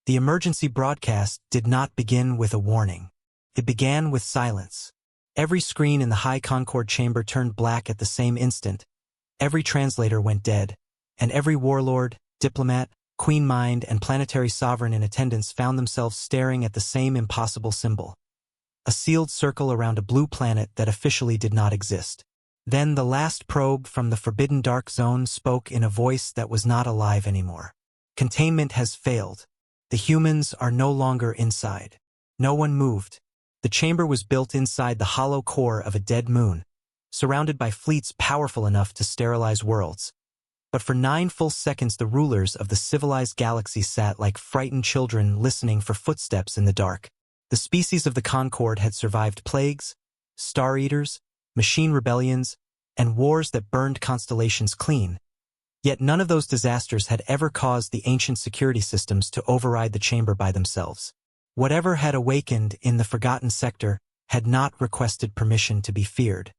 The emergency broadcast did not begin with a warning. It began with silence. Every screen in the High Concord chamber turned black at the same instant. Every translator went dead, and every warlord, diplomat, queen mind, and planetary sovereign in attendance found themselves staring at the same impossible symbol. A sealed circle around a blue planet that officially did not exist. Then the last probe from the forbidden dark zone spoke in a voice that was not alive anymore. Containment has failed. The humans are no longer inside. No one moved. The chamber was built inside the hollow core of a dead moon, surrounded by fleets powerful enough to sterilize worlds. But for 9 full seconds the rulers of the civilized galaxy sat like frightened children listening for footsteps in the dark. The species of the Concord had survived plagues, star-eaters, machine rebellions, and wars that burned constellations clean. Yet none of those disasters had ever caused the ancient security systems to override the chamber by themselves. Whatever had awakened in the Forgotten Sector had not requested permission to be feared.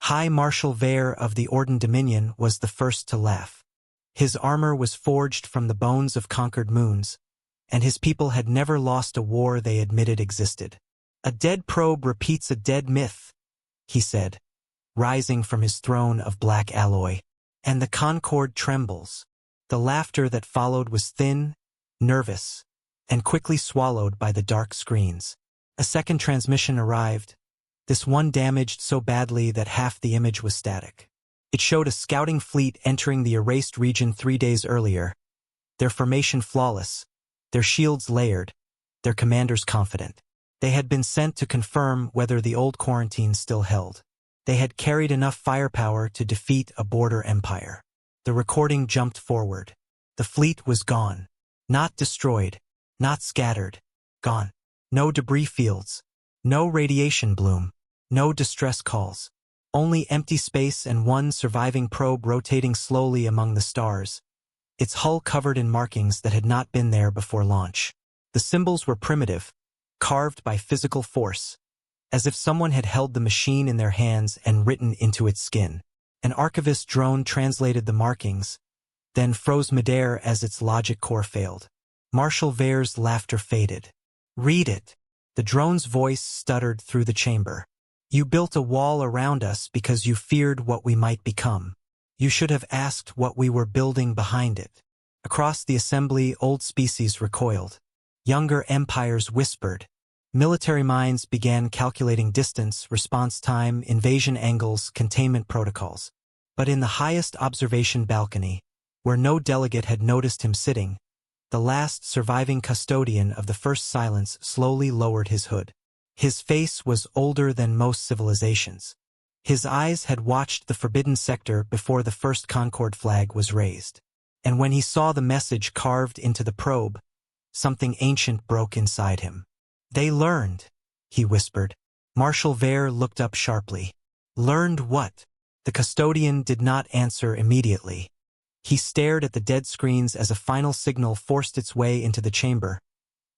High Marshal Vare of the Orden Dominion was the first to laugh. His armor was forged from the bones of conquered moons, and his people had never lost a war they admitted existed. "A dead probe repeats a dead myth," he said, rising from his throne of black alloy. And the Concord trembles. The laughter that followed was thin, nervous, and quickly swallowed by the dark screens. A second transmission arrived, this one damaged so badly that half the image was static. It showed a scouting fleet entering the erased region 3 days earlier, their formation flawless, their shields layered, their commanders confident. They had been sent to confirm whether the old quarantine still held. They had carried enough firepower to defeat a border empire. The recording jumped forward. The fleet was gone. Not destroyed, not scattered. Gone. No debris fields. No radiation bloom. No distress calls. Only empty space and one surviving probe rotating slowly among the stars, its hull covered in markings that had not been there before launch. The symbols were primitive, carved by physical force, as if someone had held the machine in their hands and written into its skin. An archivist drone translated the markings, then froze midair as its logic core failed. Marshal Vare's laughter faded. "Read it." The drone's voice stuttered through the chamber. "You built a wall around us because you feared what we might become. You should have asked what we were building behind it." Across the assembly, old species recoiled. Younger empires whispered. Military minds began calculating distance, response time, invasion angles, containment protocols. But in the highest observation balcony, where no delegate had noticed him sitting, the last surviving custodian of the first silence slowly lowered his hood. His face was older than most civilizations. His eyes had watched the Forbidden Sector before the first Concord flag was raised. And when he saw the message carved into the probe, something ancient broke inside him. "They learned," he whispered. Marshal Vare looked up sharply. "Learned what?" The custodian did not answer immediately. He stared at the dead screens as a final signal forced its way into the chamber,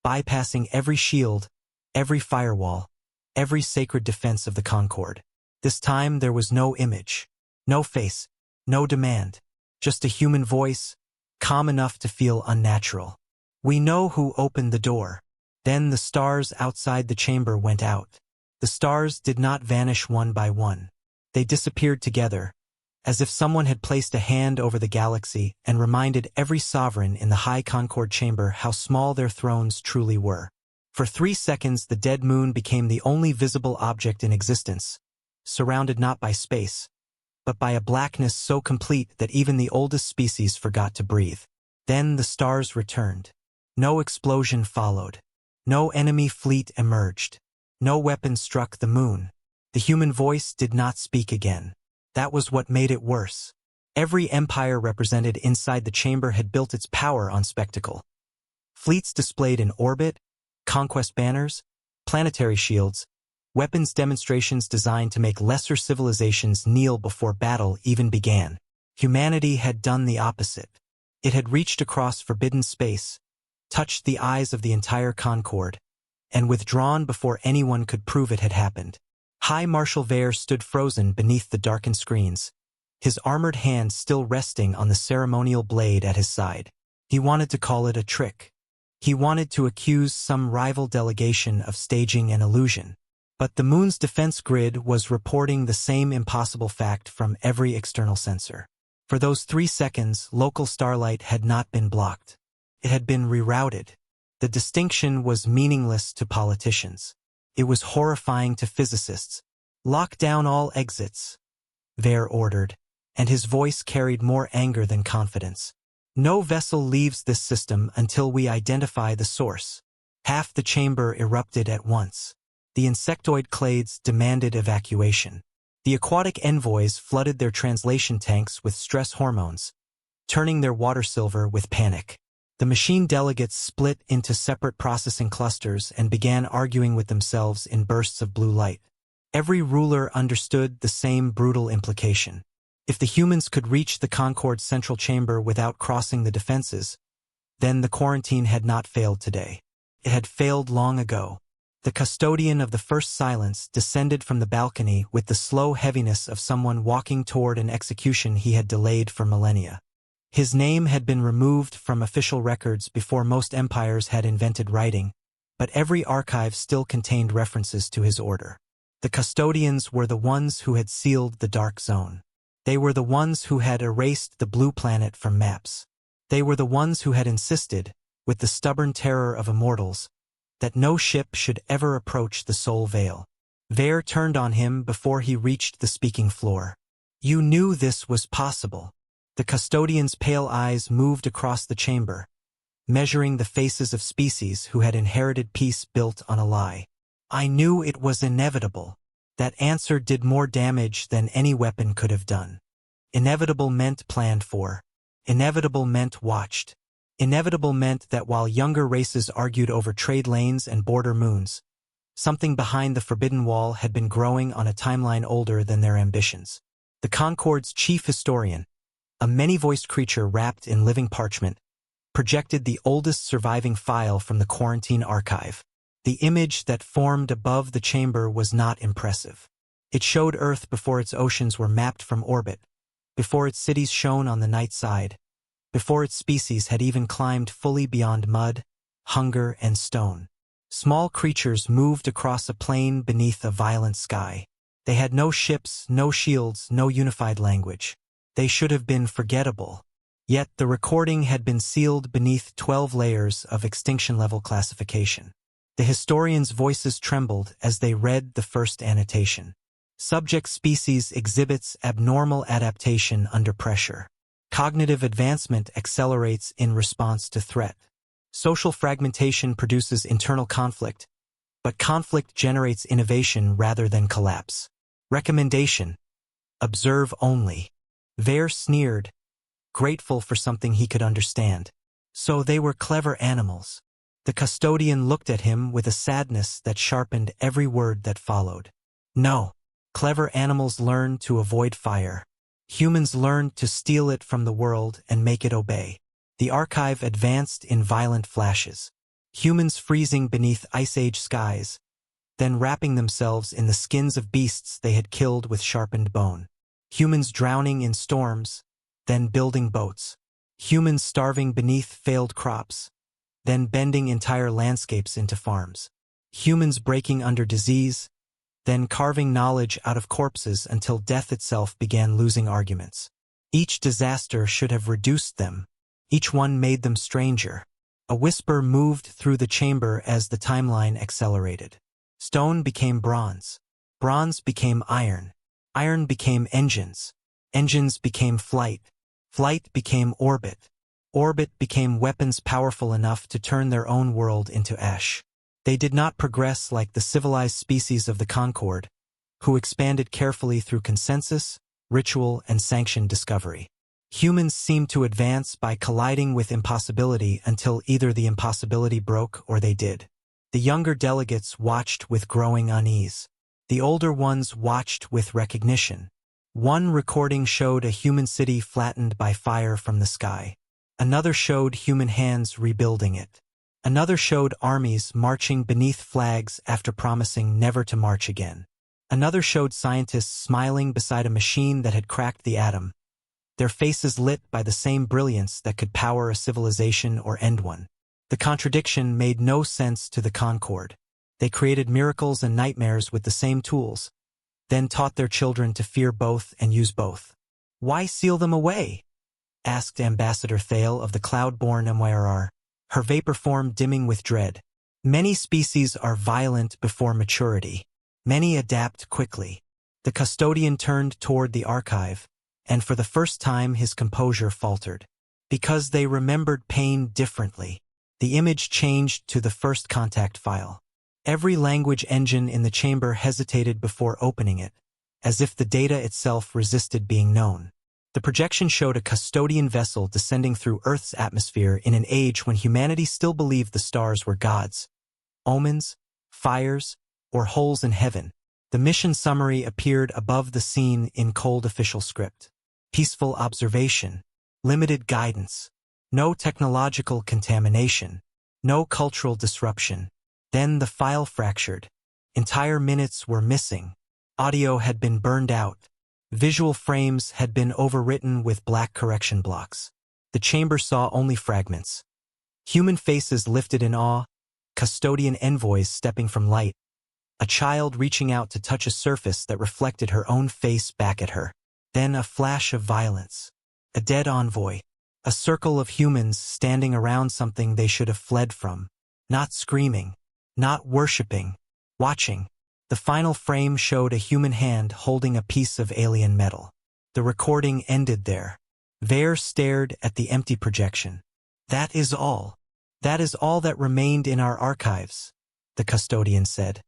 bypassing every shield, every firewall, every sacred defense of the Concord. This time there was no image, no face, no demand, just a human voice, calm enough to feel unnatural. "We know who opened the door." Then the stars outside the chamber went out. The stars did not vanish one by one. They disappeared together, as if someone had placed a hand over the galaxy and reminded every sovereign in the High Concord chamber how small their thrones truly were. For 3 seconds the dead moon became the only visible object in existence, surrounded not by space, but by a blackness so complete that even the oldest species forgot to breathe. Then the stars returned. No explosion followed. No enemy fleet emerged. No weapon struck the moon. The human voice did not speak again. That was what made it worse. Every empire represented inside the chamber had built its power on spectacle. Fleets displayed in orbit, conquest banners, planetary shields, weapons demonstrations designed to make lesser civilizations kneel before battle even began. Humanity had done the opposite. It had reached across forbidden space, touched the eyes of the entire Concord, and withdrawn before anyone could prove it had happened. High Marshal Vare stood frozen beneath the darkened screens, his armored hand still resting on the ceremonial blade at his side. He wanted to call it a trick, He wanted to accuse some rival delegation of staging an illusion. But the moon's defense grid was reporting the same impossible fact from every external sensor. For those 3 seconds, local starlight had not been blocked. It had been rerouted. The distinction was meaningless to politicians. It was horrifying to physicists. "Lock down all exits," Vare ordered, and his voice carried more anger than confidence. "No vessel leaves this system until we identify the source." Half the chamber erupted at once. The insectoid clades demanded evacuation. The aquatic envoys flooded their translation tanks with stress hormones, turning their water silver with panic. The machine delegates split into separate processing clusters and began arguing with themselves in bursts of blue light. Every ruler understood the same brutal implication. If the humans could reach the Concord's central chamber without crossing the defenses, then the quarantine had not failed today. It had failed long ago. The custodian of the first silence descended from the balcony with the slow heaviness of someone walking toward an execution he had delayed for millennia. His name had been removed from official records before most empires had invented writing, but every archive still contained references to his order. The custodians were the ones who had sealed the dark zone. They were the ones who had erased the blue planet from maps. They were the ones who had insisted, with the stubborn terror of immortals, that no ship should ever approach the Soul Veil. Vare turned on him before he reached the speaking floor. "You knew this was possible." The custodian's pale eyes moved across the chamber, measuring the faces of species who had inherited peace built on a lie. "I knew it was inevitable." That answer did more damage than any weapon could have done. Inevitable meant planned for. Inevitable meant watched. Inevitable meant that while younger races argued over trade lanes and border moons, something behind the Forbidden Wall had been growing on a timeline older than their ambitions. The Concord's chief historian, a many-voiced creature wrapped in living parchment, projected the oldest surviving file from the quarantine archive. The image that formed above the chamber was not impressive. It showed Earth before its oceans were mapped from orbit, before its cities shone on the night side, before its species had even climbed fully beyond mud, hunger, and stone. Small creatures moved across a plain beneath a violent sky. They had no ships, no shields, no unified language. They should have been forgettable. Yet the recording had been sealed beneath 12 layers of extinction-level classification. The historians' voices trembled as they read the first annotation. Subject species exhibits abnormal adaptation under pressure. Cognitive advancement accelerates in response to threat. Social fragmentation produces internal conflict, but conflict generates innovation rather than collapse. Recommendation: observe only. Vare sneered, grateful for something he could understand. So they were clever animals. The custodian looked at him with a sadness that sharpened every word that followed. No. Clever animals learn to avoid fire. Humans learned to steal it from the world and make it obey. The archive advanced in violent flashes. Humans freezing beneath Ice Age skies, then wrapping themselves in the skins of beasts they had killed with sharpened bone. Humans drowning in storms, then building boats. Humans starving beneath failed crops, then bending entire landscapes into farms. Humans breaking under disease, then carving knowledge out of corpses until death itself began losing arguments. Each disaster should have reduced them. Each one made them stranger. A whisper moved through the chamber as the timeline accelerated. Stone became bronze. Bronze became iron. Iron became engines. Engines became flight. Flight became orbit. Orbit became weapons powerful enough to turn their own world into ash. They did not progress like the civilized species of the Concord, who expanded carefully through consensus, ritual, and sanctioned discovery. Humans seemed to advance by colliding with impossibility until either the impossibility broke or they did. The younger delegates watched with growing unease. The older ones watched with recognition. One recording showed a human city flattened by fire from the sky. Another showed human hands rebuilding it. Another showed armies marching beneath flags after promising never to march again. Another showed scientists smiling beside a machine that had cracked the atom, their faces lit by the same brilliance that could power a civilization or end one. The contradiction made no sense to the Concord. They created miracles and nightmares with the same tools, then taught their children to fear both and use both. Why seal them away? Asked Ambassador Thale of the cloud-born MYRR, her vapor form dimming with dread. Many species are violent before maturity. Many adapt quickly. The custodian turned toward the archive, and for the first time his composure faltered. Because they remembered pain differently. The image changed to the first contact file. Every language engine in the chamber hesitated before opening it, as if the data itself resisted being known. The projection showed a custodian vessel descending through Earth's atmosphere in an age when humanity still believed the stars were gods, omens, fires, or holes in heaven. The mission summary appeared above the scene in cold official script. Peaceful observation, limited guidance, no technological contamination, no cultural disruption. Then the file fractured. Entire minutes were missing. Audio had been burned out. Visual frames had been overwritten with black correction blocks. The chamber saw only fragments. Human faces lifted in awe, custodian envoys stepping from light, a child reaching out to touch a surface that reflected her own face back at her. Then a flash of violence. A dead envoy. A circle of humans standing around something they should have fled from. Not screaming. Not worshipping. Watching. The final frame showed a human hand holding a piece of alien metal. The recording ended there. Vare stared at the empty projection. That is all. That is all that remained in our archives, the custodian said.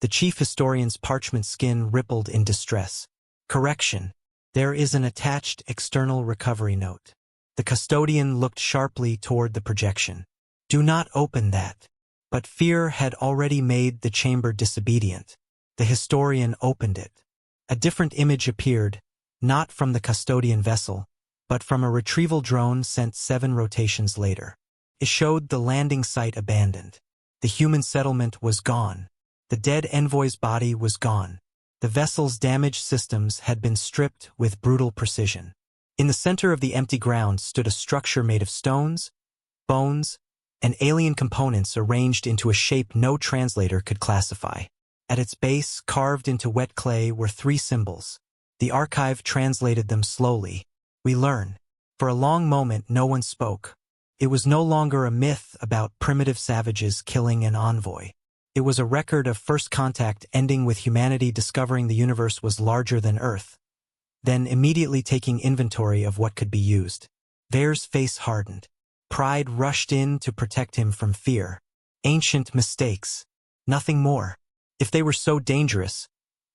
The chief historian's parchment skin rippled in distress. Correction. There is an attached external recovery note. The custodian looked sharply toward the projection. Do not open that. But fear had already made the chamber disobedient. The historian opened it. A different image appeared, not from the custodian vessel, but from a retrieval drone sent 7 rotations later. It showed the landing site abandoned. The human settlement was gone. The dead envoy's body was gone. The vessel's damaged systems had been stripped with brutal precision. In the center of the empty ground stood a structure made of stones, bones, and alien components arranged into a shape no translator could classify. At its base, carved into wet clay, were 3 symbols. The archive translated them slowly. We learn. For a long moment, no one spoke. It was no longer a myth about primitive savages killing an envoy. It was a record of first contact ending with humanity discovering the universe was larger than Earth, then immediately taking inventory of what could be used. Vare's face hardened. Pride rushed in to protect him from fear. Ancient mistakes. Nothing more. If they were so dangerous,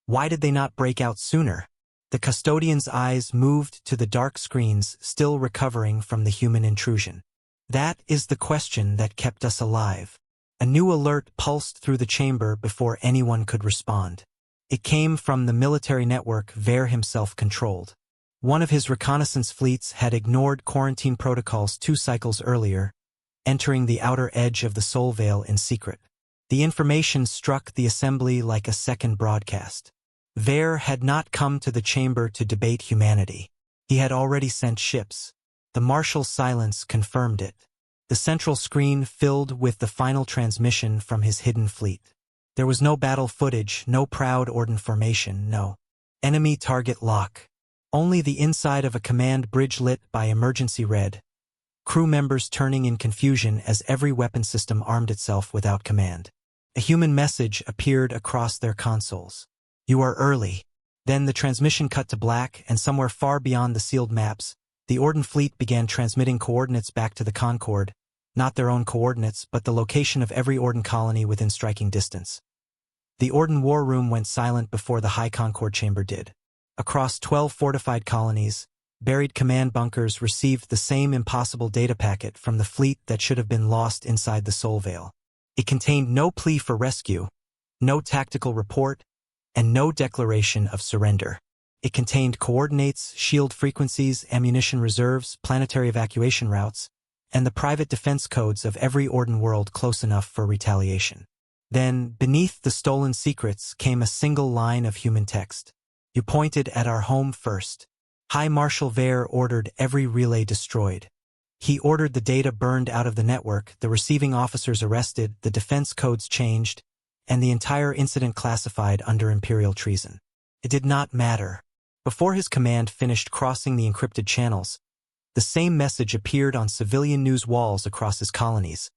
why did they not break out sooner? The custodian's eyes moved to the dark screens still recovering from the human intrusion. That is the question that kept us alive. A new alert pulsed through the chamber before anyone could respond. It came from the military network Vare himself controlled. One of his reconnaissance fleets had ignored quarantine protocols 2 cycles earlier, entering the outer edge of the Soul Veil in secret. The information struck the assembly like a second broadcast. Vare had not come to the chamber to debate humanity. He had already sent ships. The martial silence confirmed it. The central screen filled with the final transmission from his hidden fleet. There was no battle footage, no proud Orden formation, no enemy target lock. Only the inside of a command bridge lit by emergency red. Crew members turning in confusion as every weapon system armed itself without command. A human message appeared across their consoles. You are early. Then the transmission cut to black, and somewhere far beyond the sealed maps, the Orden fleet began transmitting coordinates back to the Concord, not their own coordinates, but the location of every Orden colony within striking distance. The Orden war room went silent before the High Concord chamber did. Across 12 fortified colonies, buried command bunkers received the same impossible data packet from the fleet that should have been lost inside the Soul Veil. It contained no plea for rescue, no tactical report, and no declaration of surrender. It contained coordinates, shield frequencies, ammunition reserves, planetary evacuation routes, and the private defense codes of every Orden world close enough for retaliation. Then, beneath the stolen secrets came a single line of human text. You pointed at our home first. High Marshal Vare ordered every relay destroyed. He ordered the data burned out of the network, the receiving officers arrested, the defense codes changed, and the entire incident classified under imperial treason. It did not matter. Before his command finished crossing the encrypted channels, the same message appeared on civilian news walls across his colonies,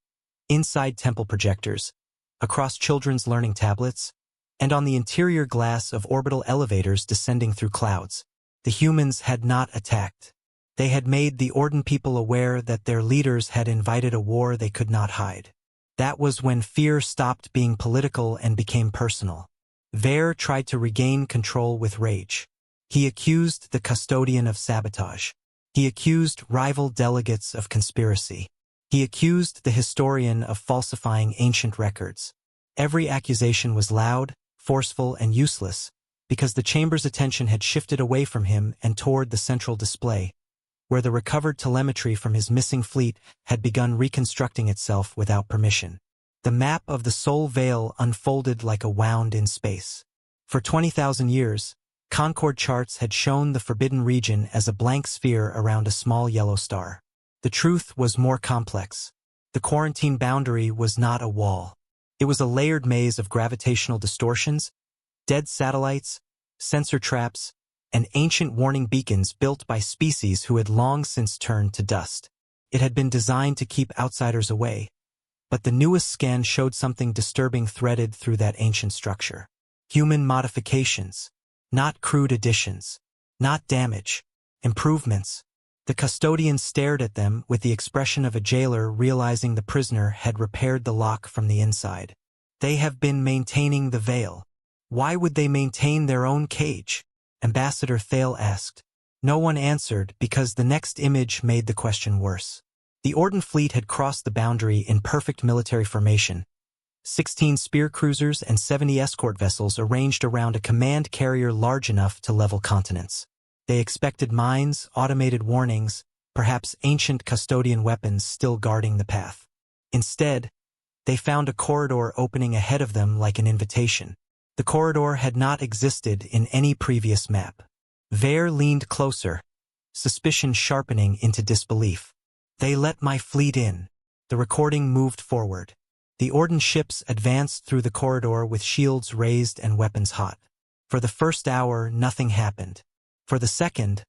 inside temple projectors, across children's learning tablets, and on the interior glass of orbital elevators descending through clouds. The humans had not attacked. They had made the Orden people aware that their leaders had invited a war they could not hide. That was when fear stopped being political and became personal. Vare tried to regain control with rage. He accused the custodian of sabotage. He accused rival delegates of conspiracy. He accused the historian of falsifying ancient records. Every accusation was loud, forceful, and useless, because the chamber's attention had shifted away from him and toward the central display, where the recovered telemetry from his missing fleet had begun reconstructing itself without permission. The map of the Soul Veil unfolded like a wound in space. For 20,000 years, Concord charts had shown the forbidden region as a blank sphere around a small yellow star. The truth was more complex. The quarantine boundary was not a wall. It was a layered maze of gravitational distortions, dead satellites, sensor traps, and ancient warning beacons built by species who had long since turned to dust. It had been designed to keep outsiders away, but the newest scan showed something disturbing threaded through that ancient structure. Human modifications, not crude additions, not damage, improvements. The custodian stared at them with the expression of a jailer realizing the prisoner had repaired the lock from the inside. They have been maintaining the veil. Why would they maintain their own cage? Ambassador Thale asked. No one answered because the next image made the question worse. The Orden fleet had crossed the boundary in perfect military formation. 16 spear cruisers and 70 escort vessels arranged around a command carrier large enough to level continents. They expected mines, automated warnings, perhaps ancient custodian weapons still guarding the path. Instead, they found a corridor opening ahead of them like an invitation. The corridor had not existed in any previous map. Vare leaned closer, suspicion sharpening into disbelief. They let my fleet in. The recording moved forward. The Orden ships advanced through the corridor with shields raised and weapons hot. For the first hour, nothing happened. For the second,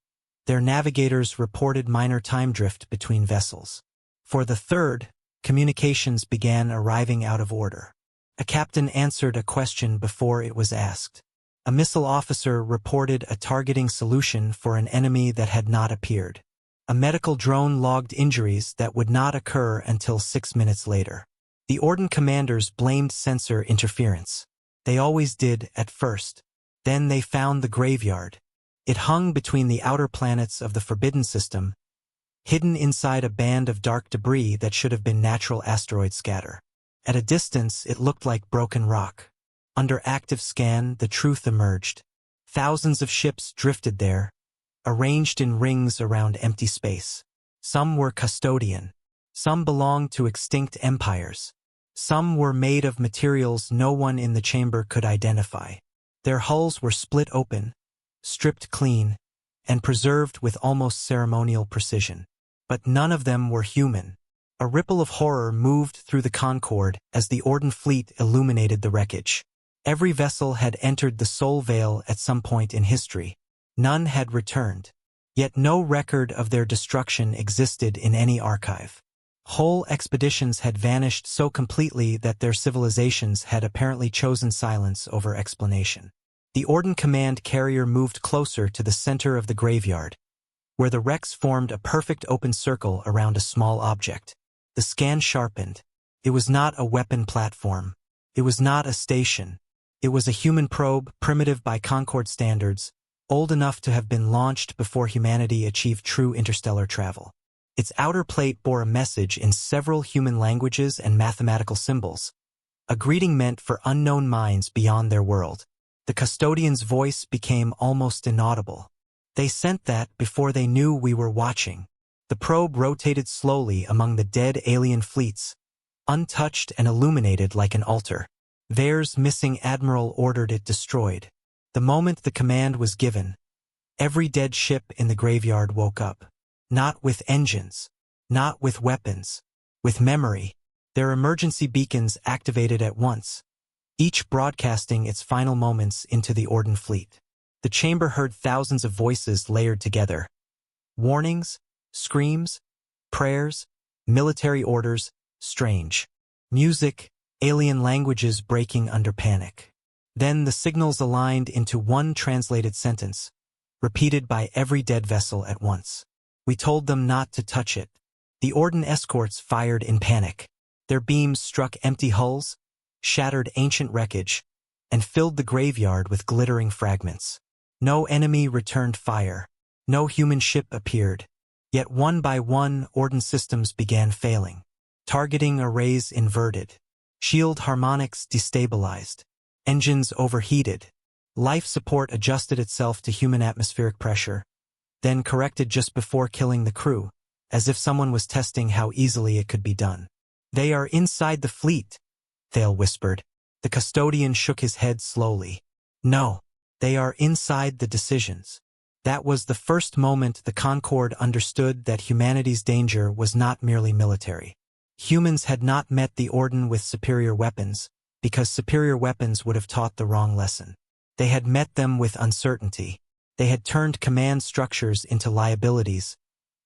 their navigators reported minor time drift between vessels. For the third, communications began arriving out of order. A captain answered a question before it was asked. A missile officer reported a targeting solution for an enemy that had not appeared. A medical drone logged injuries that would not occur until 6 minutes later. The Orden commanders blamed sensor interference. They always did at first. Then they found the graveyard. It hung between the outer planets of the Forbidden System, hidden inside a band of dark debris that should have been natural asteroid scatter. At a distance, it looked like broken rock. Under active scan, the truth emerged. Thousands of ships drifted there, arranged in rings around empty space. Some were custodian. Some belonged to extinct empires. Some were made of materials no one in the chamber could identify. Their hulls were split open, stripped clean, and preserved with almost ceremonial precision. But none of them were human. A ripple of horror moved through the Concorde as the Orden fleet illuminated the wreckage. Every vessel had entered the Soul Veil at some point in history. None had returned. Yet no record of their destruction existed in any archive. Whole expeditions had vanished so completely that their civilizations had apparently chosen silence over explanation. The Orden command carrier moved closer to the center of the graveyard, where the wrecks formed a perfect open circle around a small object. The scan sharpened. It was not a weapon platform. It was not a station. It was a human probe, primitive by Concorde standards, old enough to have been launched before humanity achieved true interstellar travel. Its outer plate bore a message in several human languages and mathematical symbols, a greeting meant for unknown minds beyond their world. The custodian's voice became almost inaudible. They sent that before they knew we were watching. The probe rotated slowly among the dead alien fleets, untouched and illuminated like an altar. Vare's missing admiral ordered it destroyed. The moment the command was given, every dead ship in the graveyard woke up. Not with engines, Not with weapons. With memory. Their emergency beacons activated at once, each broadcasting its final moments into the Orden fleet. The chamber heard thousands of voices layered together. Warnings, screams, prayers, military orders, strange music, alien languages breaking under panic. Then the signals aligned into one translated sentence, repeated by every dead vessel at once. We told them not to touch it. The Orden escorts fired in panic. Their beams struck empty hulls, shattered ancient wreckage, and filled the graveyard with glittering fragments. No enemy returned fire. No human ship appeared. Yet one by one, Orden systems began failing. Targeting arrays inverted. Shield harmonics destabilized. Engines overheated. Life support adjusted itself to human atmospheric pressure, then corrected just before killing the crew, as if someone was testing how easily it could be done. "They are inside the fleet," Thale whispered. The custodian shook his head slowly. "No, they are inside the decisions." That was the first moment the Concord understood that humanity's danger was not merely military. Humans had not met the Orden with superior weapons, because superior weapons would have taught the wrong lesson. They had met them with uncertainty. They had turned command structures into liabilities,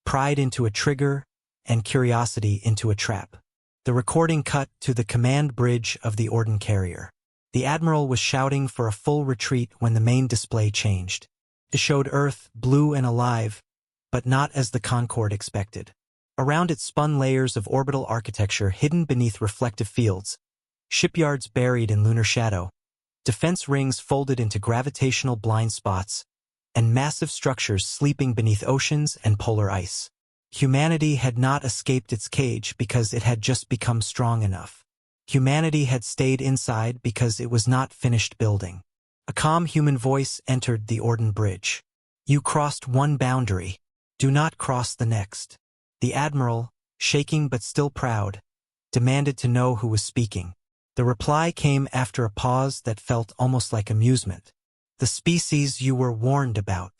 pride into a trigger, and curiosity into a trap. The recording cut to the command bridge of the Orden carrier. The Admiral was shouting for a full retreat when the main display changed. It showed Earth, blue and alive, but not as the Concorde expected. Around it spun layers of orbital architecture hidden beneath reflective fields, shipyards buried in lunar shadow, defense rings folded into gravitational blind spots, and massive structures sleeping beneath oceans and polar ice. Humanity had not escaped its cage because it had just become strong enough. Humanity had stayed inside because it was not finished building. A calm human voice entered the Orden bridge. "You crossed one boundary. Do not cross the next." The Admiral, shaking but still proud, demanded to know who was speaking. The reply came after a pause that felt almost like amusement. "The species you were warned about."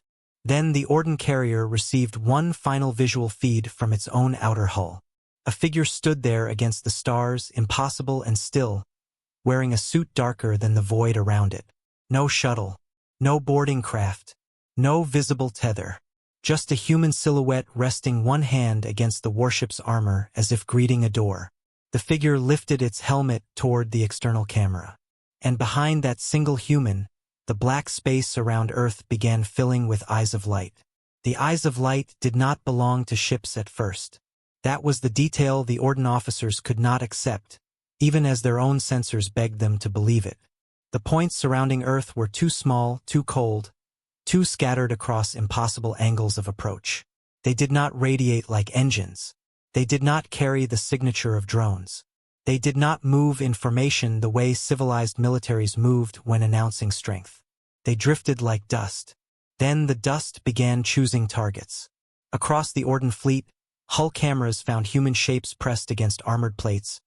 Then the Orden carrier received one final visual feed from its own outer hull. A figure stood there against the stars, impossible and still, wearing a suit darker than the void around it. No shuttle, no boarding craft, no visible tether. Just a human silhouette resting one hand against the warship's armor as if greeting a door. The figure lifted its helmet toward the external camera. And behind that single human, the black space around Earth began filling with eyes of light. The eyes of light did not belong to ships at first. That was the detail the Orden officers could not accept, even as their own sensors begged them to believe it. The points surrounding Earth were too small, too cold, too scattered across impossible angles of approach. They did not radiate like engines. They did not carry the signature of drones. They did not move in formation the way civilized militaries moved when announcing strength. They drifted like dust. Then the dust began choosing targets. Across the Orden fleet, hull cameras found human shapes pressed against armored plates,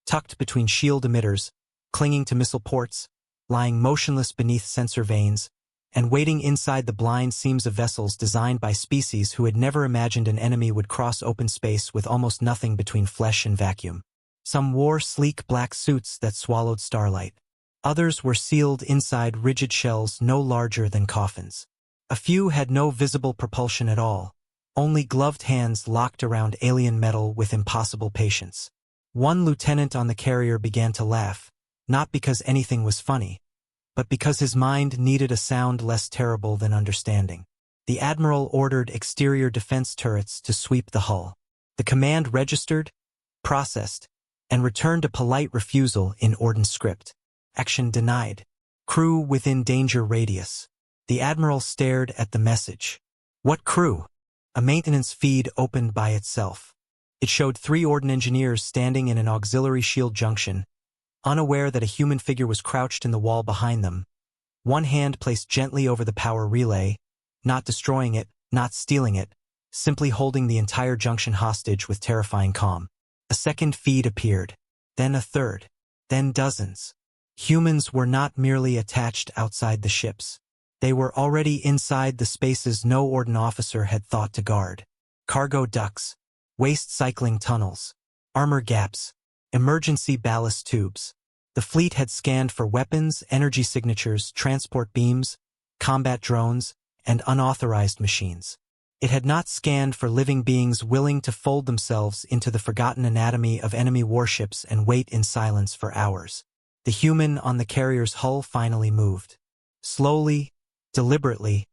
tucked between shield emitters, clinging to missile ports, lying motionless beneath sensor vanes, and waiting inside the blind seams of vessels designed by species who had never imagined an enemy would cross open space with almost nothing between flesh and vacuum. Some wore sleek black suits that swallowed starlight. Others were sealed inside rigid shells no larger than coffins. A few had no visible propulsion at all, only gloved hands locked around alien metal with impossible patience. One lieutenant on the carrier began to laugh, not because anything was funny, but because his mind needed a sound less terrible than understanding. The Admiral ordered exterior defense turrets to sweep the hull. The command registered, processed, and returned a polite refusal in Orden script. Action denied. Crew within danger radius. The Admiral stared at the message. What crew? A maintenance feed opened by itself. It showed 3 Orden engineers standing in an auxiliary shield junction, unaware that a human figure was crouched in the wall behind them, one hand placed gently over the power relay, not destroying it, not stealing it, simply holding the entire junction hostage with terrifying calm. A second feed appeared, then a third, then dozens. Humans were not merely attached outside the ships. They were already inside the spaces no Orden officer had thought to guard. Cargo ducts, waste cycling tunnels, armor gaps, emergency ballast tubes. The fleet had scanned for weapons, energy signatures, transport beams, combat drones, and unauthorized machines. It had not scanned for living beings willing to fold themselves into the forgotten anatomy of enemy warships and wait in silence for hours. The human on the carrier's hull finally moved. Slowly, deliberately,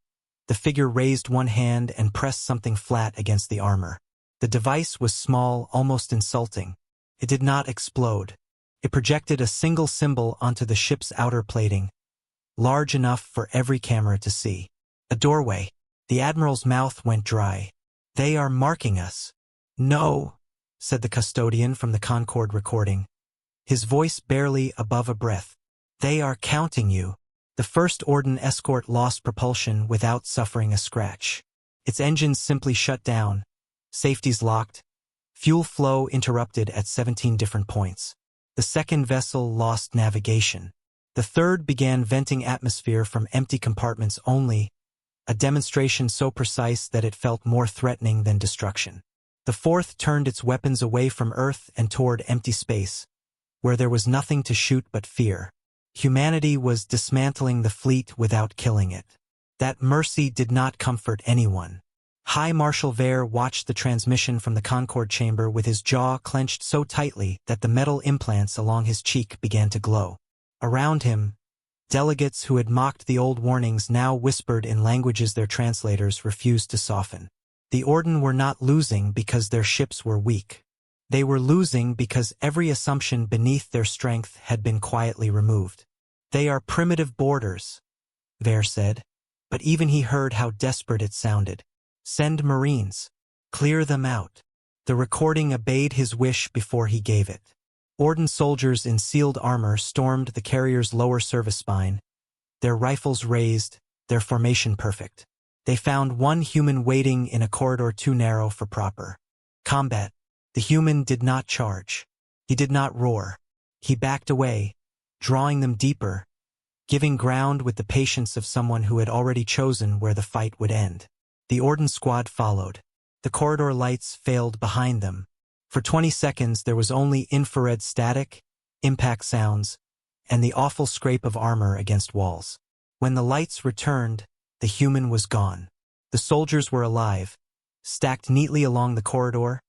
the figure raised one hand and pressed something flat against the armor. The device was small, almost insulting. It did not explode. It projected a single symbol onto the ship's outer plating, large enough for every camera to see. A doorway. The Admiral's mouth went dry. "They are marking us." "No," said the custodian from the Concorde recording, his voice barely above a breath. "They are counting you." The first Orden escort lost propulsion without suffering a scratch. Its engines simply shut down, safeties locked, fuel flow interrupted at 17 different points. The second vessel lost navigation. The third began venting atmosphere from empty compartments only, a demonstration so precise that it felt more threatening than destruction. The fourth turned its weapons away from Earth and toward empty space, where there was nothing to shoot but fear. Humanity was dismantling the fleet without killing it. That mercy did not comfort anyone. High Marshal Vere watched the transmission from the Concorde chamber with his jaw clenched so tightly that the metal implants along his cheek began to glow. Around him, delegates who had mocked the old warnings now whispered in languages their translators refused to soften. The Orden were not losing because their ships were weak. They were losing because every assumption beneath their strength had been quietly removed. "They are primitive boarders," Vere said, but even he heard how desperate it sounded. "Send Marines. Clear them out." The recording obeyed his wish before he gave it. Orden soldiers in sealed armor stormed the carrier's lower service spine, their rifles raised, their formation perfect. They found one human waiting in a corridor too narrow for proper combat. The human did not charge. He did not roar. He backed away, drawing them deeper, giving ground with the patience of someone who had already chosen where the fight would end. The Orden squad followed. The corridor lights failed behind them. For 20 seconds there was only infrared static, impact sounds, and the awful scrape of armor against walls. When the lights returned, the human was gone. The soldiers were alive, stacked neatly along the corridor,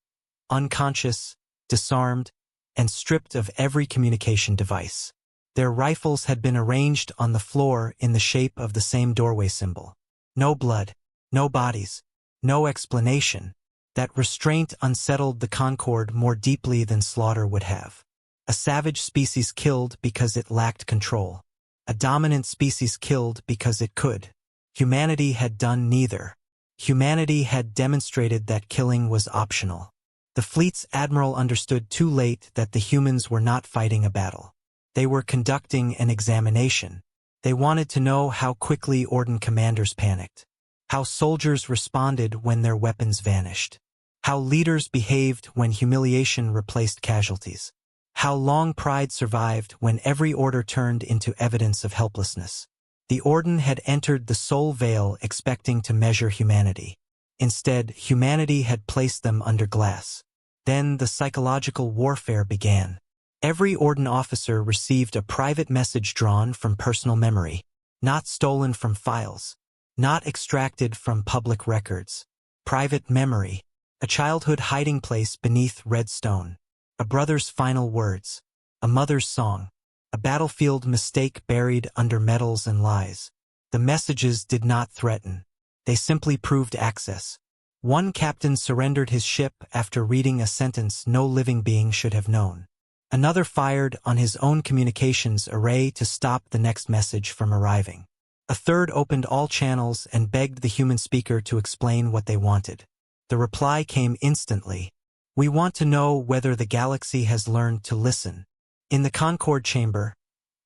unconscious, disarmed, and stripped of every communication device. Their rifles had been arranged on the floor in the shape of the same doorway symbol. No blood, no bodies, no explanation. That restraint unsettled the Concorde more deeply than slaughter would have. A savage species killed because it lacked control. A dominant species killed because it could. Humanity had done neither. Humanity had demonstrated that killing was optional. The fleet's admiral understood too late that the humans were not fighting a battle. They were conducting an examination. They wanted to know how quickly Orden commanders panicked, how soldiers responded when their weapons vanished, how leaders behaved when humiliation replaced casualties, how long pride survived when every order turned into evidence of helplessness. The Orden had entered the soul veil expecting to measure humanity. Instead, humanity had placed them under glass. Then the psychological warfare began. Every Orden officer received a private message drawn from personal memory, not stolen from files, not extracted from public records. Private memory, a childhood hiding place beneath red stone, a brother's final words, a mother's song, a battlefield mistake buried under medals and lies. The messages did not threaten. They simply proved access. One captain surrendered his ship after reading a sentence no living being should have known. Another fired on his own communications array to stop the next message from arriving. A third opened all channels and begged the human speaker to explain what they wanted. The reply came instantly. "We want to know whether the galaxy has learned to listen." In the Concorde chamber,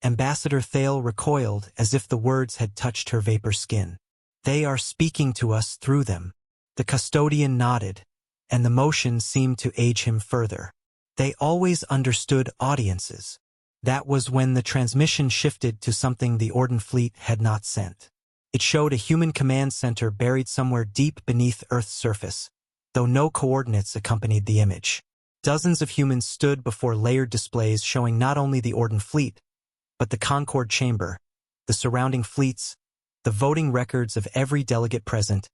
Ambassador Thale recoiled as if the words had touched her vapor skin. "They are speaking to us through them." The custodian nodded, and the motion seemed to age him further. They always understood audiences. That was when the transmission shifted to something the Orden fleet had not sent. It showed a human command center buried somewhere deep beneath Earth's surface. though no coordinates accompanied the image. Dozens of humans stood before layered displays showing not only the Orden fleet, but the Concord chamber, the surrounding fleets, the voting records of every delegate present,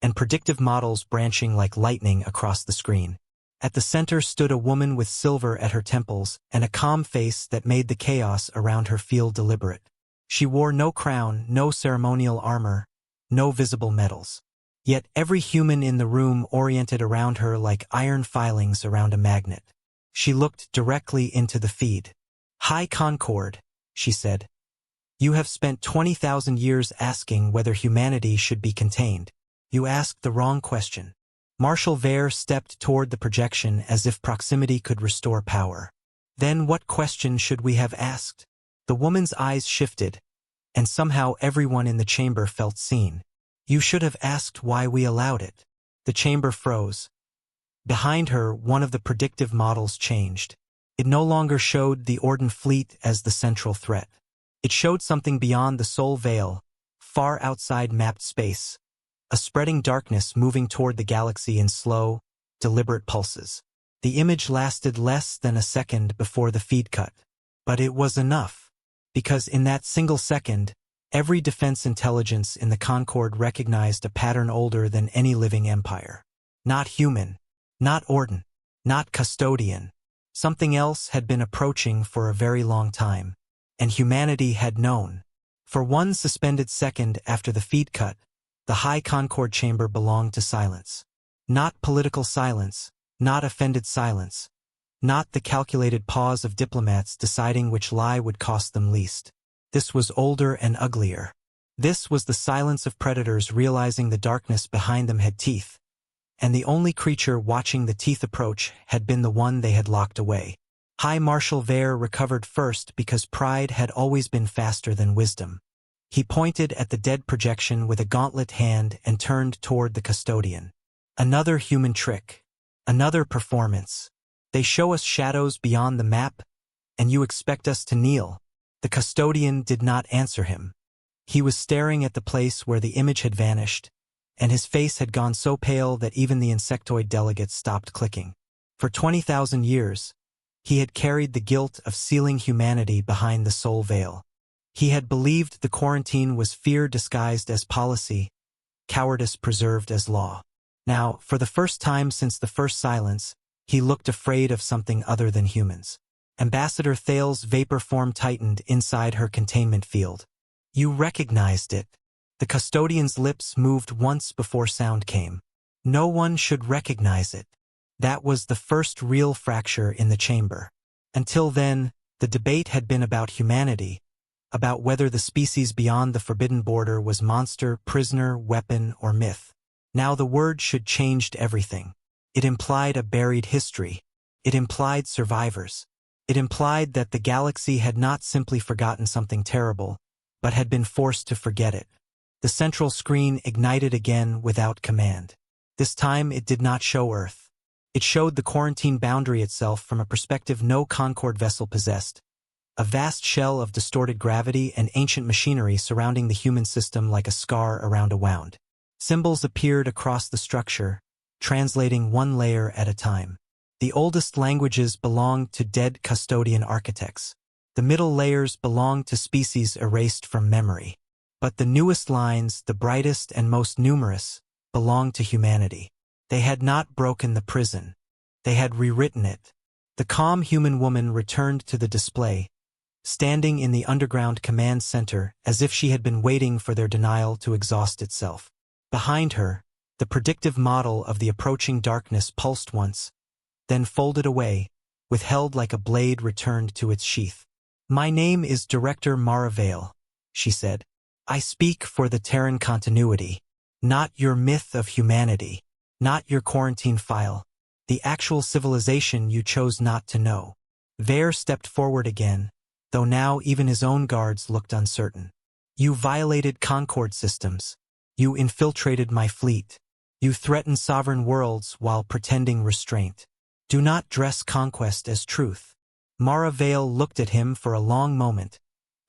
and predictive models branching like lightning across the screen. At the center stood a woman with silver at her temples and a calm face that made the chaos around her feel deliberate. She wore no crown, no ceremonial armor, no visible medals. Yet every human in the room oriented around her like iron filings around a magnet. She looked directly into the feed. "High Concord," she said. "You have spent 20,000 years asking whether humanity should be contained. You asked the wrong question." Marshal Vere stepped toward the projection as if proximity could restore power. "Then what question should we have asked?" The woman's eyes shifted, and somehow everyone in the chamber felt seen. "You should have asked why we allowed it." The chamber froze. Behind her, one of the predictive models changed. It no longer showed the Orden fleet as the central threat. It showed something beyond the Soul Veil, far outside mapped space. A spreading darkness moving toward the galaxy in slow, deliberate pulses. The image lasted less than a second before the feed cut. But it was enough, because in that single second, every defense intelligence in the Concord recognized a pattern older than any living empire. Not human, not Orden, not custodian. Something else had been approaching for a very long time, and humanity had known. For one suspended second after the feed cut, the High Concord chamber belonged to silence. Not political silence, not offended silence, not the calculated pause of diplomats deciding which lie would cost them least. This was older and uglier. This was the silence of predators realizing the darkness behind them had teeth, and the only creature watching the teeth approach had been the one they had locked away. High Marshal Vere recovered first because pride had always been faster than wisdom. He pointed at the dead projection with a gauntlet hand and turned toward the custodian. "Another human trick. Another performance. They show us shadows beyond the map, and you expect us to kneel." The custodian did not answer him. He was staring at the place where the image had vanished, and his face had gone so pale that even the insectoid delegates stopped clicking. For 20,000 years, he had carried the guilt of sealing humanity behind the Soul Veil. He had believed the quarantine was fear disguised as policy, cowardice preserved as law. Now, for the first time since the first silence, he looked afraid of something other than humans. Ambassador Thale's vapor form tightened inside her containment field. "You recognized it." The custodian's lips moved once before sound came. "No one should recognize it." That was the first real fracture in the chamber. Until then, the debate had been about humanity, about whether the species beyond the forbidden border was monster, prisoner, weapon, or myth. Now the word should changed everything. It implied a buried history. It implied survivors. It implied that the galaxy had not simply forgotten something terrible, but had been forced to forget it. The central screen ignited again without command. This time it did not show Earth. It showed the quarantine boundary itself from a perspective no Concord vessel possessed. A vast shell of distorted gravity and ancient machinery surrounding the human system like a scar around a wound. Symbols appeared across the structure, translating one layer at a time. The oldest languages belonged to dead custodian architects. The middle layers belonged to species erased from memory. But the newest lines, the brightest and most numerous, belonged to humanity. They had not broken the prison. They had rewritten it. The calm human woman returned to the display, standing in the underground command center as if she had been waiting for their denial to exhaust itself. Behind her, the predictive model of the approaching darkness pulsed once, then folded away, withheld like a blade returned to its sheath. "My name is Director Mara Vale," she said. "I speak for the Terran continuity, not your myth of humanity, not your quarantine file, the actual civilization you chose not to know." Vare stepped forward again, though now even his own guards looked uncertain. "You violated Concord systems. You infiltrated my fleet. You threatened sovereign worlds while pretending restraint. Do not dress conquest as truth." Mara Vale looked at him for a long moment,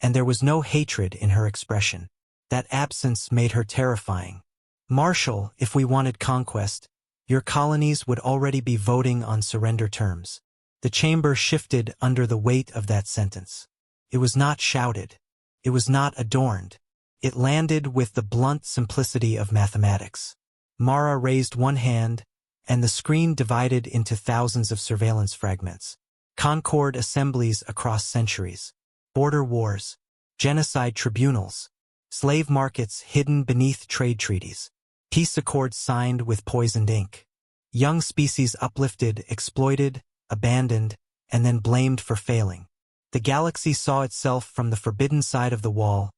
and there was no hatred in her expression. That absence made her terrifying. "Marshal, if we wanted conquest, Your colonies would already be voting on surrender terms. The chamber shifted under the weight of that sentence. It was not shouted. It was not adorned. It landed with the blunt simplicity of mathematics. Mara raised one hand, and the screen divided into thousands of surveillance fragments. Concord assemblies across centuries. Border wars. Genocide tribunals. Slave markets hidden beneath trade treaties. Peace accords signed with poisoned ink. Young species uplifted, exploited, abandoned, and then blamed for failing. The galaxy saw itself from the forbidden side of the wall,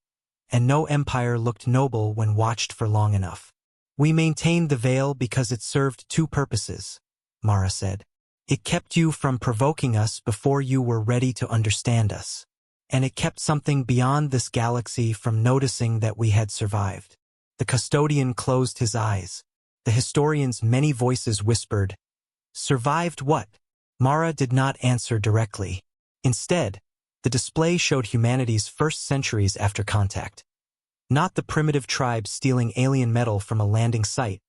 and no empire looked noble when watched for long enough. We maintained the veil because it served two purposes, Mara said. It kept you from provoking us before you were ready to understand us. And it kept something beyond this galaxy from noticing that we had survived. The custodian closed his eyes. The historian's many voices whispered, "Survived what?" Mara did not answer directly. Instead, the display showed humanity's first centuries after contact. Not the primitive tribes stealing alien metal from a landing site,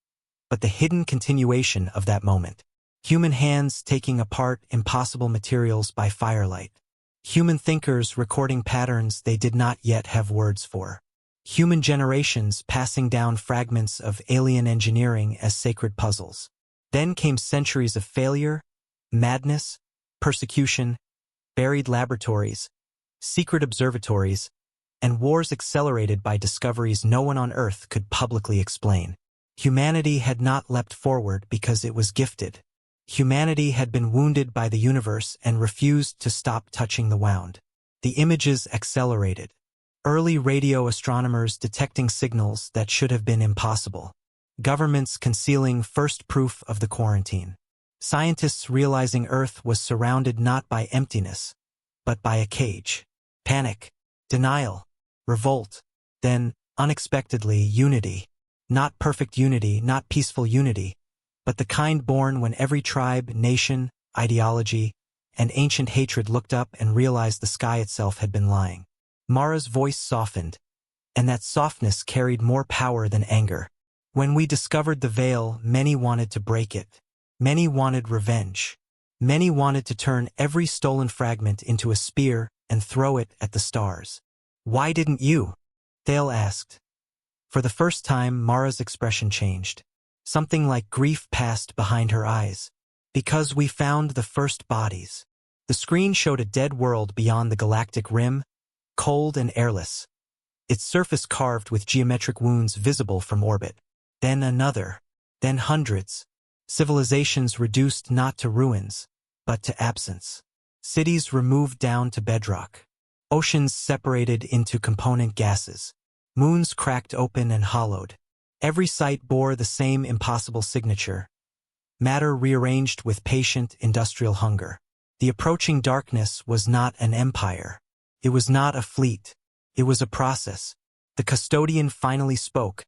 but the hidden continuation of that moment. Human hands taking apart impossible materials by firelight. Human thinkers recording patterns they did not yet have words for. Human generations passing down fragments of alien engineering as sacred puzzles. Then came centuries of failure, madness, persecution, buried laboratories, secret observatories, and wars accelerated by discoveries no one on Earth could publicly explain. Humanity had not leapt forward because it was gifted. Humanity had been wounded by the universe and refused to stop touching the wound. The images accelerated. Early radio astronomers detecting signals that should have been impossible. Governments concealing first proof of the quarantine. Scientists realizing Earth was surrounded not by emptiness, but by a cage. Panic, denial, revolt, then, unexpectedly, unity. Not perfect unity, not peaceful unity, but the kind born when every tribe, nation, ideology, and ancient hatred looked up and realized the sky itself had been lying. Mara's voice softened, and that softness carried more power than anger. When we discovered the veil, many wanted to break it. Many wanted revenge. Many wanted to turn every stolen fragment into a spear and throw it at the stars. "Why didn't you?" Thale asked. For the first time, Mara's expression changed. Something like grief passed behind her eyes. "Because we found the first bodies." The screen showed a dead world beyond the galactic rim, cold and airless, its surface carved with geometric wounds visible from orbit. Then another, then hundreds. Civilizations reduced not to ruins, but to absence. Cities removed down to bedrock. Oceans separated into component gases. Moons cracked open and hollowed. Every site bore the same impossible signature. Matter rearranged with patient industrial hunger. The approaching darkness was not an empire. It was not a fleet. It was a process. The custodian finally spoke,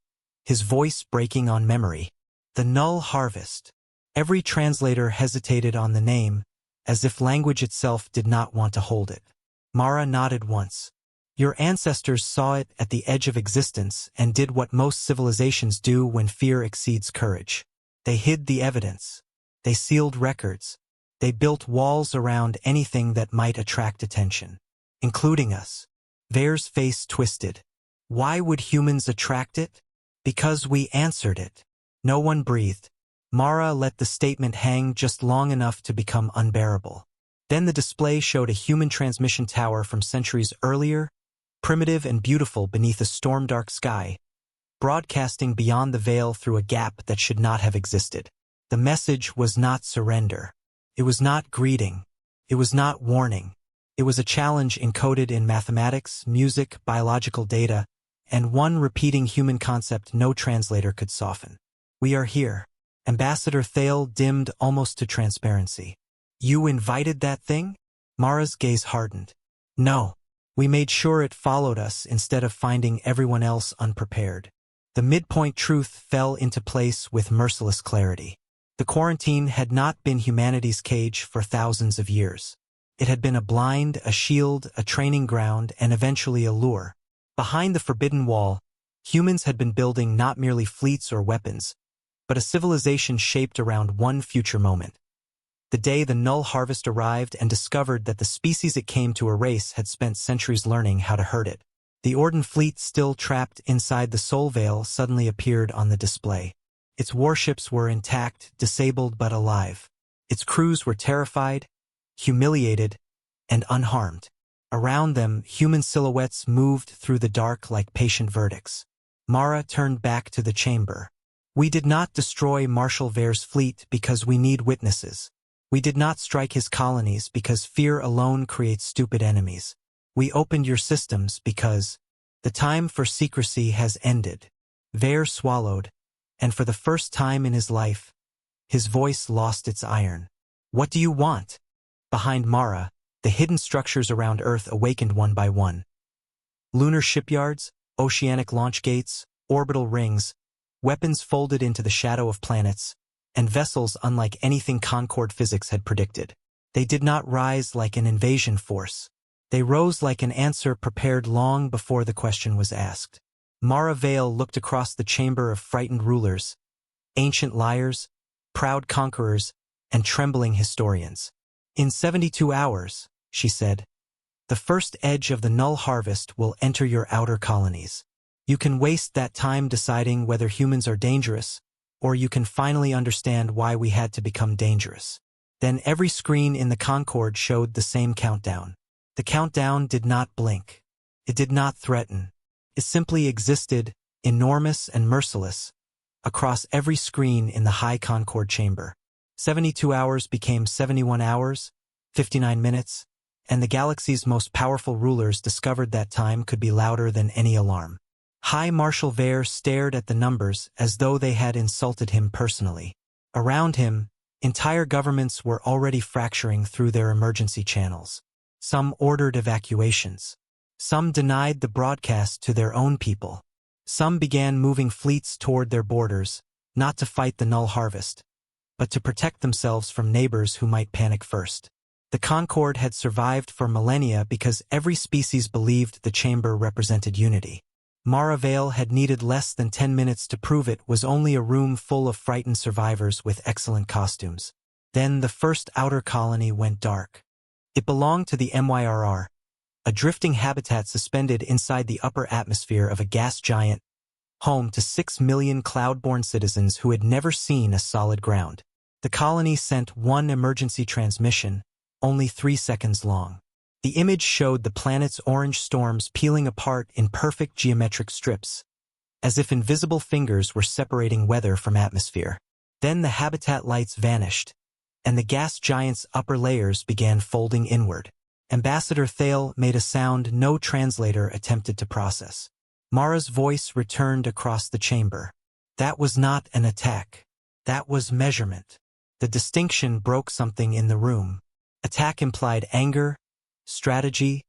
his voice breaking on memory. The Null Harvest. Every translator hesitated on the name, as if language itself did not want to hold it. Mara nodded once. Your ancestors saw it at the edge of existence and did what most civilizations do when fear exceeds courage. They hid the evidence. They sealed records. They built walls around anything that might attract attention, including us. Vare's face twisted. Why would humans attract it? Because we answered it. No one breathed. Mara let the statement hang just long enough to become unbearable. Then the display showed a human transmission tower from centuries earlier, primitive and beautiful beneath a storm-dark sky, broadcasting beyond the veil through a gap that should not have existed. The message was not surrender. It was not greeting. It was not warning. It was a challenge encoded in mathematics, music, biological data, and one repeating human concept no translator could soften. We are here. Ambassador Thale dimmed almost to transparency. You invited that thing? Mara's gaze hardened. No. We made sure it followed us instead of finding everyone else unprepared. The midpoint truth fell into place with merciless clarity. The quarantine had not been humanity's cage for thousands of years. It had been a blind, a shield, a training ground, and eventually a lure. Behind the forbidden wall, humans had been building not merely fleets or weapons, but a civilization shaped around one future moment. The day the Null Harvest arrived and discovered that the species it came to erase had spent centuries learning how to hurt it. The Orden fleet, still trapped inside the Soul Veil, suddenly appeared on the display. Its warships were intact, disabled but alive. Its crews were terrified, humiliated, and unharmed. Around them, human silhouettes moved through the dark like patient verdicts. Mara turned back to the chamber. "We did not destroy Marshal Vare's fleet because we need witnesses. We did not strike his colonies because fear alone creates stupid enemies. We opened your systems because the time for secrecy has ended." Vare swallowed, and for the first time in his life, his voice lost its iron. "What do you want?" Behind Mara, the hidden structures around Earth awakened one by one. Lunar shipyards, oceanic launch gates, orbital rings, weapons folded into the shadow of planets, and vessels unlike anything Concord physics had predicted. They did not rise like an invasion force. They rose like an answer prepared long before the question was asked. Mara Vale looked across the chamber of frightened rulers, ancient liars, proud conquerors, and trembling historians. "In 72 hours, she said, "the first edge of the Null Harvest will enter your outer colonies. You can waste that time deciding whether humans are dangerous, or you can finally understand why we had to become dangerous." Then every screen in the Concord showed the same countdown. The countdown did not blink. It did not threaten. It simply existed, enormous and merciless, across every screen in the high Concord chamber. 72 hours became 71 hours, 59 minutes, and the galaxy's most powerful rulers discovered that time could be louder than any alarm. High Marshal Vare stared at the numbers as though they had insulted him personally. Around him, entire governments were already fracturing through their emergency channels. Some ordered evacuations. Some denied the broadcast to their own people. Some began moving fleets toward their borders, not to fight the Null Harvest, but to protect themselves from neighbors who might panic first. The Concord had survived for millennia because every species believed the chamber represented unity. Mara Vale had needed less than 10 minutes to prove it was only a room full of frightened survivors with excellent costumes. Then the first outer colony went dark. It belonged to the MYRR, a drifting habitat suspended inside the upper atmosphere of a gas giant, home to 6 million cloud-born citizens who had never seen a solid ground. The colony sent one emergency transmission, only 3 seconds long. The image showed the planet's orange storms peeling apart in perfect geometric strips, as if invisible fingers were separating weather from atmosphere. Then the habitat lights vanished, and the gas giant's upper layers began folding inward. Ambassador Thale made a sound no translator attempted to process. Mara's voice returned across the chamber. That was not an attack. That was measurement. The distinction broke something in the room. Attack implied anger, strategy,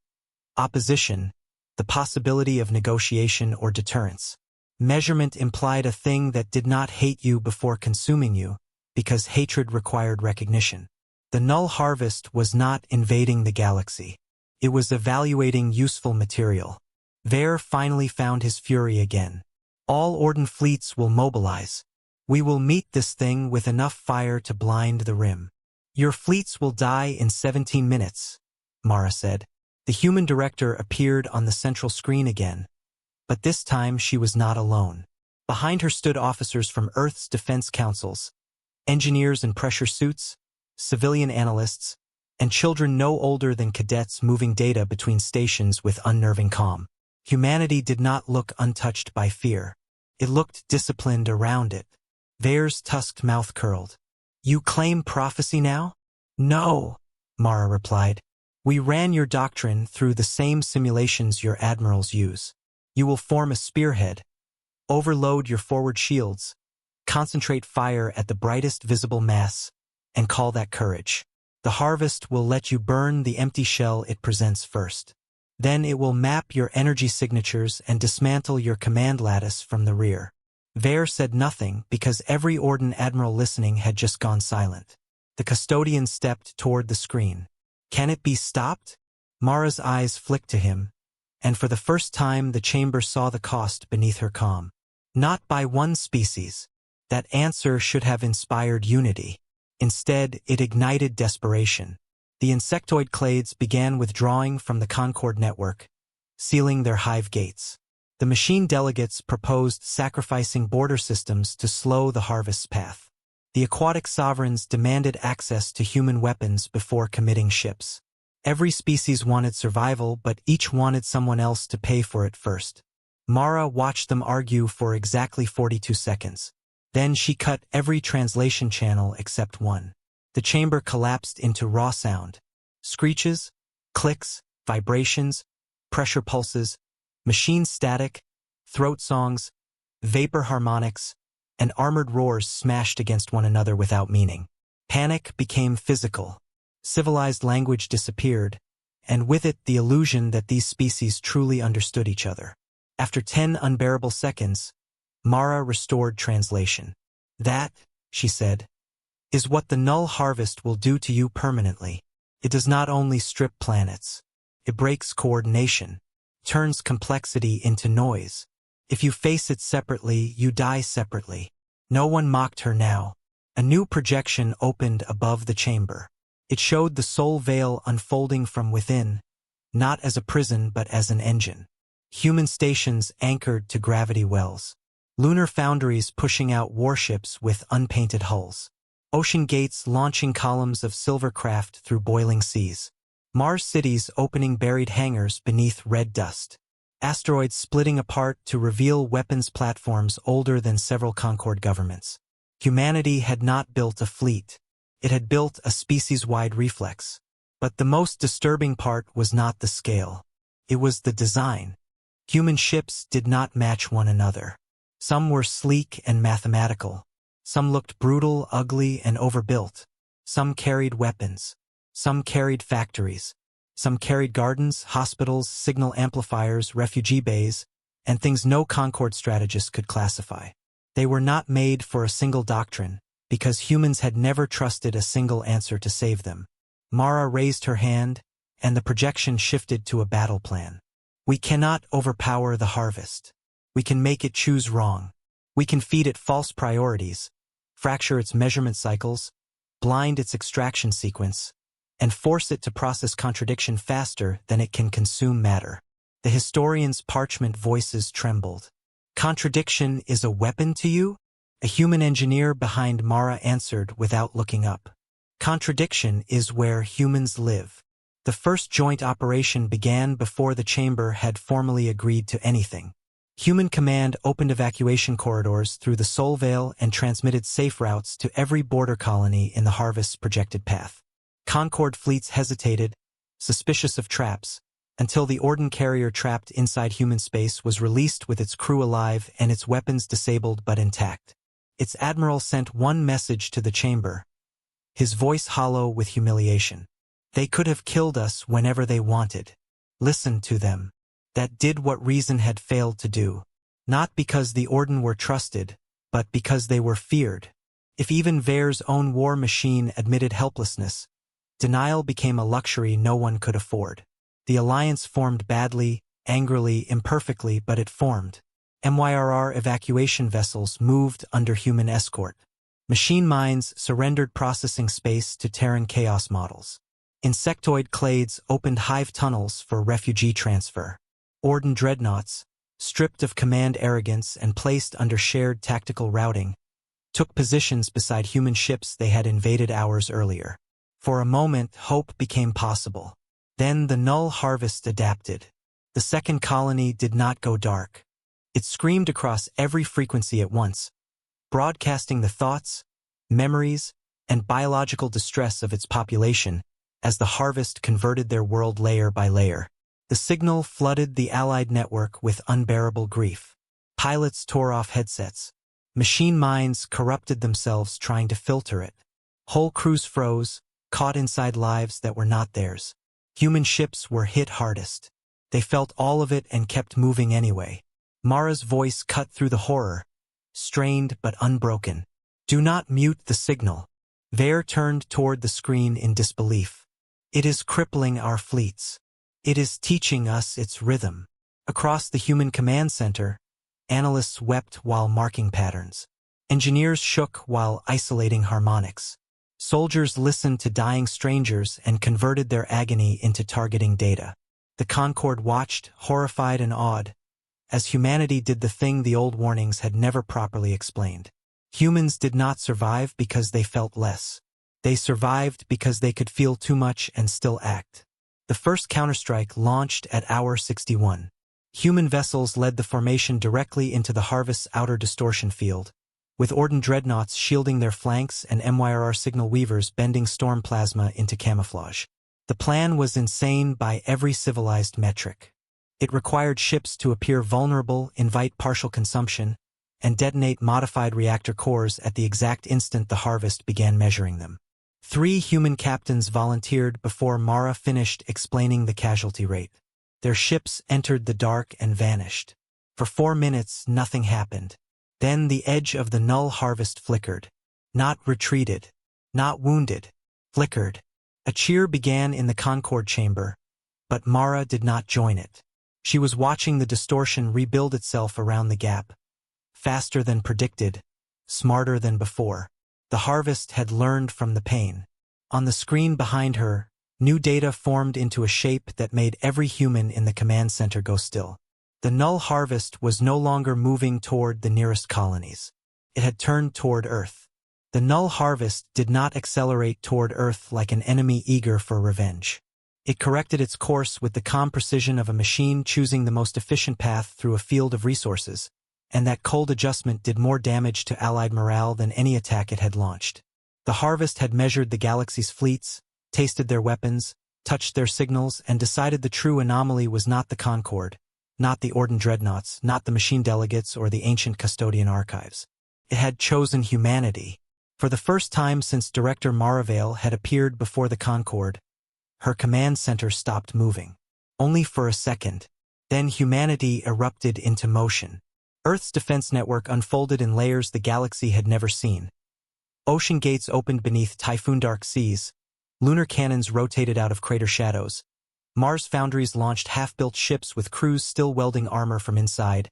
opposition, the possibility of negotiation or deterrence. Measurement implied a thing that did not hate you before consuming you, because hatred required recognition. The Null Harvest was not invading the galaxy. It was evaluating useful material. Vare finally found his fury again. "All Orden fleets will mobilize. We will meet this thing with enough fire to blind the rim. Your fleets will die in 17 minutes, Mara said. The human director appeared on the central screen again, but this time she was not alone. Behind her stood officers from Earth's defense councils, engineers in pressure suits, civilian analysts, and children no older than cadets moving data between stations with unnerving calm. Humanity did not look untouched by fear. It looked disciplined around it. Vare's tusked mouth curled. "You claim prophecy now?" "No," Mara replied. "We ran your doctrine through the same simulations your admirals use. You will form a spearhead, overload your forward shields, concentrate fire at the brightest visible mass, and call that courage. The harvest will let you burn the empty shell it presents first. Then it will map your energy signatures and dismantle your command lattice from the rear." Vare said nothing because every Orden admiral listening had just gone silent. The custodian stepped toward the screen. "Can it be stopped?" Mara's eyes flicked to him, and for the first time the chamber saw the cost beneath her calm. "Not by one species. That answer should have inspired unity. Instead, it ignited desperation. The insectoid clades began withdrawing from the Concord network, sealing their hive gates. The machine delegates proposed sacrificing border systems to slow the harvest's path. The aquatic sovereigns demanded access to human weapons before committing ships. Every species wanted survival, but each wanted someone else to pay for it first. Mara watched them argue for exactly 42 seconds. Then she cut every translation channel except one. The chamber collapsed into raw sound. Screeches, clicks, vibrations, pressure pulses, machine static, throat songs, vapor harmonics, and armored roars smashed against one another without meaning. Panic became physical. Civilized language disappeared, and with it the illusion that these species truly understood each other. After 10 unbearable seconds, Mara restored translation. "That," she said, "is what the null harvest will do to you permanently. It does not only strip planets. It breaks coordination, turns complexity into noise. If you face it separately, you die separately." No one mocked her now. A new projection opened above the chamber. It showed the soul veil unfolding from within, not as a prison but as an engine. Human stations anchored to gravity wells. Lunar foundries pushing out warships with unpainted hulls. Ocean gates launching columns of silver craft through boiling seas. Mars cities opening buried hangars beneath red dust. Asteroids splitting apart to reveal weapons platforms older than several Concord governments. Humanity had not built a fleet. It had built a species-wide reflex. But the most disturbing part was not the scale. It was the design. Human ships did not match one another. Some were sleek and mathematical. Some looked brutal, ugly, and overbuilt. Some carried weapons. Some carried factories. Some carried gardens, hospitals, signal amplifiers, refugee bays, and things no Concord strategist could classify. They were not made for a single doctrine, because humans had never trusted a single answer to save them. Mara raised her hand, and the projection shifted to a battle plan. "We cannot overpower the harvest. We can make it choose wrong. We can feed it false priorities, fracture its measurement cycles, blind its extraction sequence, and force it to process contradiction faster than it can consume matter." The historian's parchment voices trembled. "Contradiction is a weapon to you?" A human engineer behind Mara answered without looking up. "Contradiction is where humans live." The first joint operation began before the chamber had formally agreed to anything. Human Command opened evacuation corridors through the Soul Veil and transmitted safe routes to every border colony in the harvest's projected path. Concord fleets hesitated, suspicious of traps, until the Orden carrier trapped inside human space was released with its crew alive and its weapons disabled but intact. Its admiral sent one message to the chamber, his voice hollow with humiliation. "They could have killed us whenever they wanted. Listen to them. That did what reason had failed to do. Not because the Orden were trusted, but because they were feared." If even Vare's own war machine admitted helplessness, denial became a luxury no one could afford. The alliance formed badly, angrily, imperfectly, but it formed. MYRR evacuation vessels moved under human escort. Machine minds surrendered processing space to Terran chaos models. Insectoid clades opened hive tunnels for refugee transfer. Orden dreadnoughts, stripped of command arrogance and placed under shared tactical routing, took positions beside human ships they had invaded hours earlier. For a moment, hope became possible. Then the null harvest adapted. The second colony did not go dark. It screamed across every frequency at once, broadcasting the thoughts, memories, and biological distress of its population as the harvest converted their world layer by layer. The signal flooded the Allied network with unbearable grief. Pilots tore off headsets. Machine minds corrupted themselves trying to filter it. Whole crews froze, caught inside lives that were not theirs. Human ships were hit hardest. They felt all of it and kept moving anyway. Mara's voice cut through the horror, strained but unbroken. "Do not mute the signal." Vare turned toward the screen in disbelief. "It is crippling our fleets. It is teaching us its rhythm." Across the Human Command Center, analysts wept while marking patterns. Engineers shook while isolating harmonics. Soldiers listened to dying strangers and converted their agony into targeting data. The Concorde watched, horrified and awed, as humanity did the thing the old warnings had never properly explained. Humans did not survive because they felt less. They survived because they could feel too much and still act. The first counterstrike launched at hour 61. Human vessels led the formation directly into the Harvest's outer distortion field, with Orden dreadnoughts shielding their flanks and MYRR signal weavers bending storm plasma into camouflage. The plan was insane by every civilized metric. It required ships to appear vulnerable, invite partial consumption, and detonate modified reactor cores at the exact instant the Harvest began measuring them. 3 human captains volunteered before Mara finished explaining the casualty rate. Their ships entered the dark and vanished. For 4 minutes, nothing happened. Then the edge of the null Harvest flickered. Not retreated. Not wounded. Flickered. A cheer began in the Concorde chamber, but Mara did not join it. She was watching the distortion rebuild itself around the gap. Faster than predicted, smarter than before. The Harvest had learned from the pain. On the screen behind her, new data formed into a shape that made every human in the command center go still. The null Harvest was no longer moving toward the nearest colonies. It had turned toward Earth. The null Harvest did not accelerate toward Earth like an enemy eager for revenge. It corrected its course with the calm precision of a machine choosing the most efficient path through a field of resources, and that cold adjustment did more damage to Allied morale than any attack it had launched. The Harvest had measured the galaxy's fleets, tasted their weapons, touched their signals, and decided the true anomaly was not the Concorde, not the Orden dreadnoughts, not the machine delegates or the ancient custodian archives. It had chosen humanity. For the first time since Director Maravale had appeared before the Concorde, her command center stopped moving. Only for a second. Then humanity erupted into motion. Earth's defense network unfolded in layers the galaxy had never seen. Ocean gates opened beneath typhoon-dark seas. Lunar cannons rotated out of crater shadows. Mars foundries launched half-built ships with crews still welding armor from inside.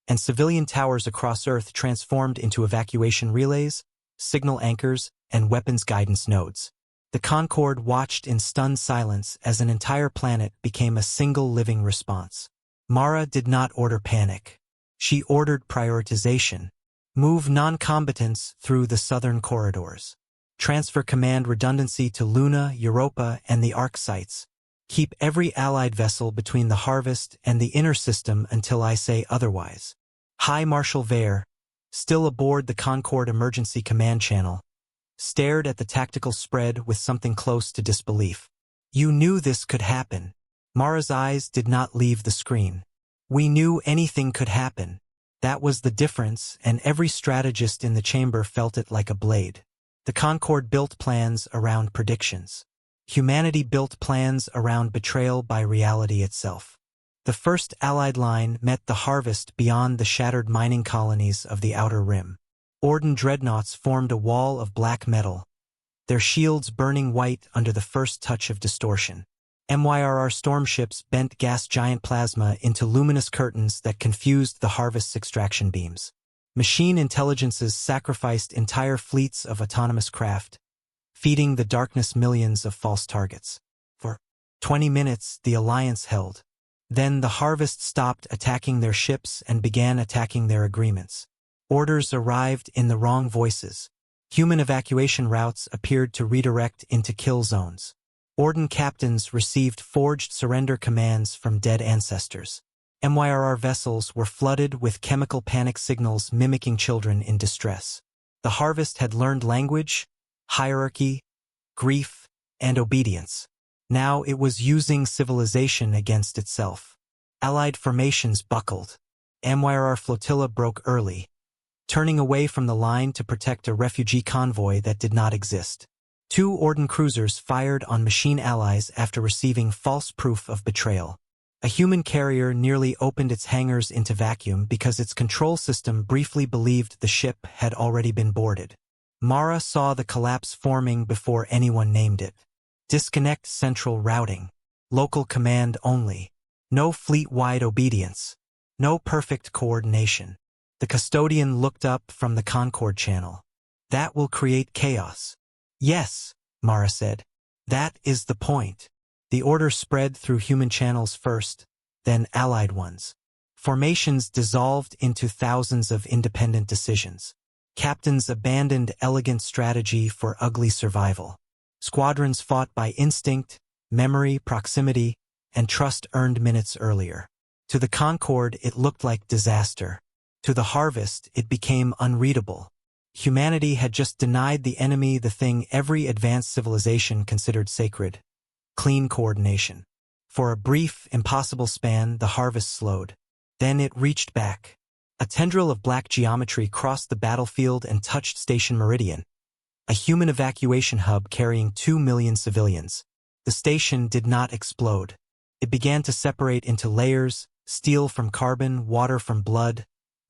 And civilian towers across Earth transformed into evacuation relays, signal anchors, and weapons guidance nodes. The Concorde watched in stunned silence as an entire planet became a single living response. Mara did not order panic. She ordered prioritization. Move non-combatants through the southern corridors. Transfer command redundancy to Luna, Europa, and the Arc sites. Keep every Allied vessel between the Harvest and the inner system until I say otherwise. High Marshal Vare, still aboard the Concorde emergency command channel, stared at the tactical spread with something close to disbelief. You knew this could happen. Mara's eyes did not leave the screen. We knew anything could happen. That was the difference, and every strategist in the chamber felt it like a blade. The Concorde built plans around predictions. Humanity built plans around betrayal by reality itself. The first Allied line met the Harvest beyond the shattered mining colonies of the Outer Rim. Orden dreadnoughts formed a wall of black metal, their shields burning white under the first touch of distortion. MYRR stormships bent gas giant plasma into luminous curtains that confused the Harvest's extraction beams. Machine intelligences sacrificed entire fleets of autonomous craft, feeding the darkness millions of false targets. For 20 minutes, the Alliance held. Then the Harvest stopped attacking their ships and began attacking their agreements. Orders arrived in the wrong voices. Human evacuation routes appeared to redirect into kill zones. Orden captains received forged surrender commands from dead ancestors. MYRR vessels were flooded with chemical panic signals mimicking children in distress. The Harvest had learned language, hierarchy, grief, and obedience. Now it was using civilization against itself. Allied formations buckled. MYRR flotilla broke early, turning away from the line to protect a refugee convoy that did not exist. 2 Orden cruisers fired on machine allies after receiving false proof of betrayal. A human carrier nearly opened its hangars into vacuum because its control system briefly believed the ship had already been boarded. Mara saw the collapse forming before anyone named it. Disconnect central routing. Local command only. No fleet-wide obedience. No perfect coordination. The custodian looked up from the Concord channel. That will create chaos. Yes, Mara said. That is the point. The order spread through human channels first, then allied ones. Formations dissolved into thousands of independent decisions. Captains abandoned elegant strategy for ugly survival. Squadrons fought by instinct, memory, proximity, and trust earned minutes earlier. To the Concord, it looked like disaster. To the Harvest, it became unreadable. Humanity had just denied the enemy the thing every advanced civilization considered sacred: clean coordination. For a brief, impossible span, the Harvest slowed. Then it reached back. A tendril of black geometry crossed the battlefield and touched Station Meridian, a human evacuation hub carrying 2 million civilians. The station did not explode. It began to separate into layers: steel from carbon, water from blood,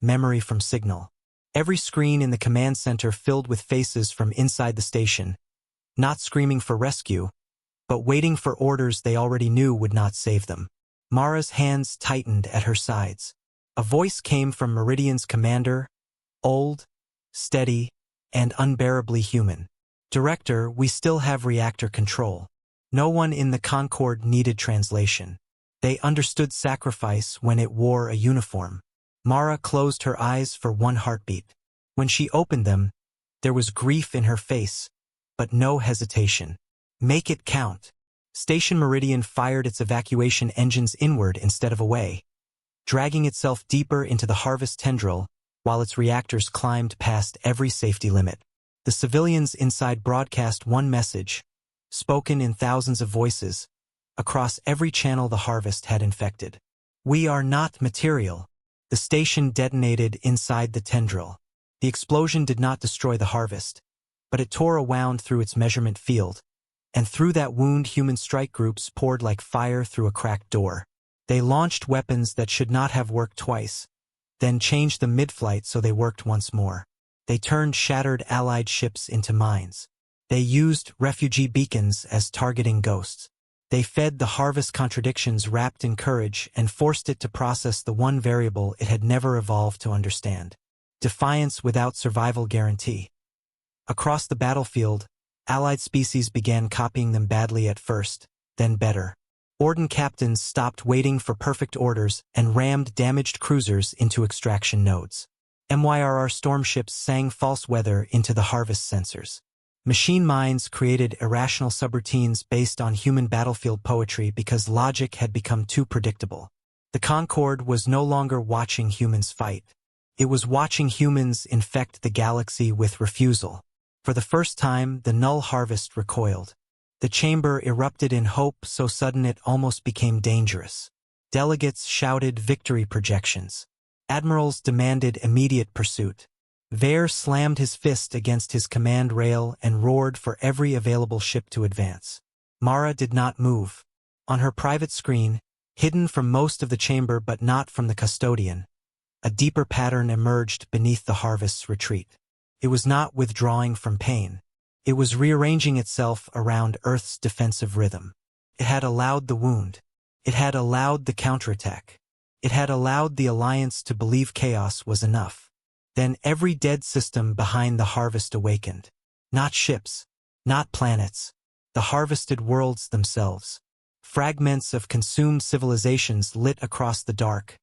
memory from signal. Every screen in the command center filled with faces from inside the station, not screaming for rescue, but waiting for orders they already knew would not save them. Mara's hands tightened at her sides. A voice came from Meridian's commander, old, steady, and unbearably human. "Director, we still have reactor control." No one in the Concord needed translation. They understood sacrifice when it wore a uniform. Mara closed her eyes for one heartbeat. When she opened them, there was grief in her face, but no hesitation. Make it count. Station Meridian fired its evacuation engines inward instead of away, dragging itself deeper into the Harvest tendril while its reactors climbed past every safety limit. The civilians inside broadcast one message, spoken in thousands of voices, across every channel the Harvest had infected. "We are not material." The station detonated inside the tendril. The explosion did not destroy the Harvest, but it tore a wound through its measurement field, and through that wound human strike groups poured like fire through a cracked door. They launched weapons that should not have worked twice, then changed them mid-flight so they worked once more. They turned shattered Allied ships into mines. They used refugee beacons as targeting ghosts. They fed the Harvest contradictions wrapped in courage and forced it to process the one variable it had never evolved to understand: defiance without survival guarantee. Across the battlefield, Allied species began copying them badly at first, then better. Orden captains stopped waiting for perfect orders and rammed damaged cruisers into extraction nodes. MYRR storm ships sang false weather into the Harvest sensors. Machine minds created irrational subroutines based on human battlefield poetry because logic had become too predictable. The Concord was no longer watching humans fight. It was watching humans infect the galaxy with refusal. For the first time, the null Harvest recoiled. The chamber erupted in hope so sudden it almost became dangerous. Delegates shouted victory projections. Admirals demanded immediate pursuit. Vare slammed his fist against his command rail and roared for every available ship to advance. Mara did not move. On her private screen, hidden from most of the chamber but not from the custodian, a deeper pattern emerged beneath the Harvest's retreat. It was not withdrawing from pain. It was rearranging itself around Earth's defensive rhythm. It had allowed the wound. It had allowed the counterattack. It had allowed the Alliance to believe chaos was enough. Then every dead system behind the Harvest awakened. Not ships, not planets, the harvested worlds themselves. Fragments of consumed civilizations lit across the dark,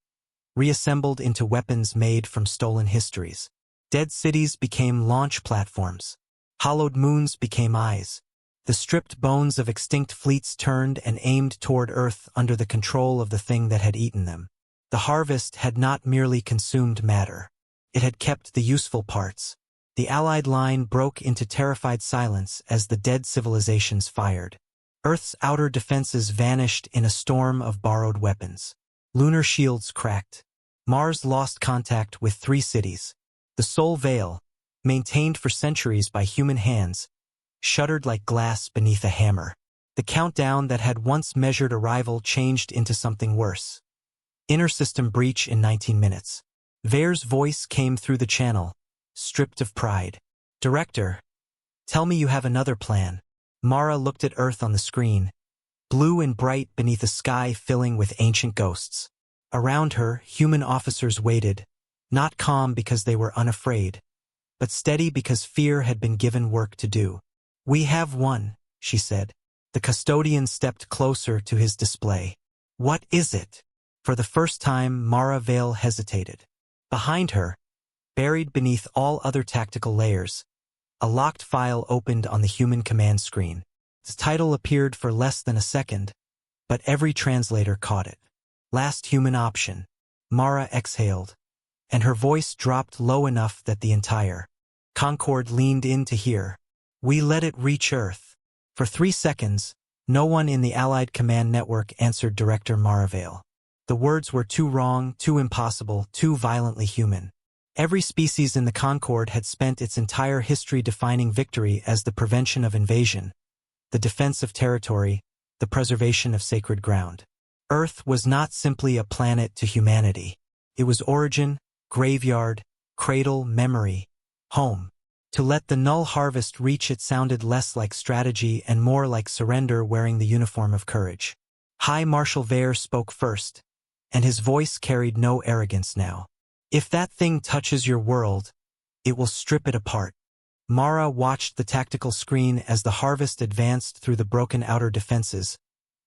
reassembled into weapons made from stolen histories. Dead cities became launch platforms. Hollowed moons became eyes. The stripped bones of extinct fleets turned and aimed toward Earth under the control of the thing that had eaten them. The Harvest had not merely consumed matter. It had kept the useful parts. The Allied line broke into terrified silence as the dead civilizations fired. Earth's outer defenses vanished in a storm of borrowed weapons. Lunar shields cracked. Mars lost contact with 3 cities. The Sol Veil, maintained for centuries by human hands, shuddered like glass beneath a hammer. The countdown that had once measured arrival changed into something worse. Inner system breach in 19 minutes. Vare's voice came through the channel, stripped of pride. "Director, tell me you have another plan." Mara looked at Earth on the screen, blue and bright beneath a sky filling with ancient ghosts. Around her, human officers waited, Not calm because they were unafraid, but steady because fear had been given work to do. "We have one," she said. The custodian stepped closer to his display. "What is it?" For the first time, Mara Vale hesitated. Behind her, buried beneath all other tactical layers, a locked file opened on the human command screen. The title appeared for less than a second, but every translator caught it. "Last human option." Mara exhaled, and her voice dropped low enough that the entire Concord leaned in to hear. "We let it reach Earth." For 3 seconds, no one in the Allied Command Network answered Director Maravale. The words were too wrong, too impossible, too violently human. Every species in the Concord had spent its entire history defining victory as the prevention of invasion, the defense of territory, the preservation of sacred ground. Earth was not simply a planet to humanity. It was origin, graveyard, cradle, memory, home. To let the null harvest reach it sounded less like strategy and more like surrender wearing the uniform of courage. High Marshal Vare spoke first, and his voice carried no arrogance now. "If that thing touches your world, it will strip it apart." Mara watched the tactical screen as the harvest advanced through the broken outer defenses,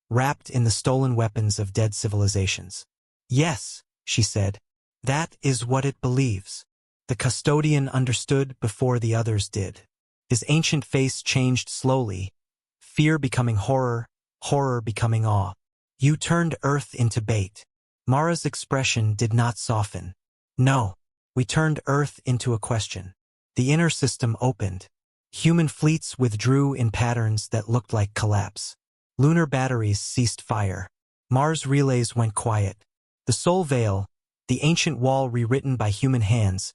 wrapped in the stolen weapons of dead civilizations. "Yes," she said, "that is what it believes." The custodian understood before the others did. His ancient face changed slowly, fear becoming horror, horror becoming awe. "You turned Earth into bait." Mara's expression did not soften. "No, we turned Earth into a question." The inner system opened. Human fleets withdrew in patterns that looked like collapse. Lunar batteries ceased fire. Mars relays went quiet. The Soul Veil, the ancient wall rewritten by human hands,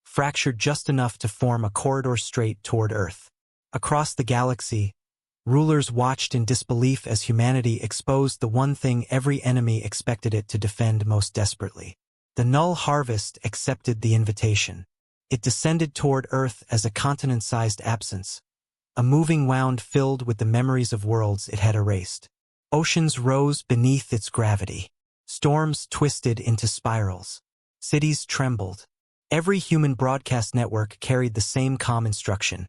fractured just enough to form a corridor straight toward Earth. Across the galaxy, rulers watched in disbelief as humanity exposed the one thing every enemy expected it to defend most desperately. The null harvest accepted the invitation. It descended toward Earth as a continent-sized absence, a moving wound filled with the memories of worlds it had erased. Oceans rose beneath its gravity. Storms twisted into spirals. Cities trembled. Every human broadcast network carried the same calm instruction.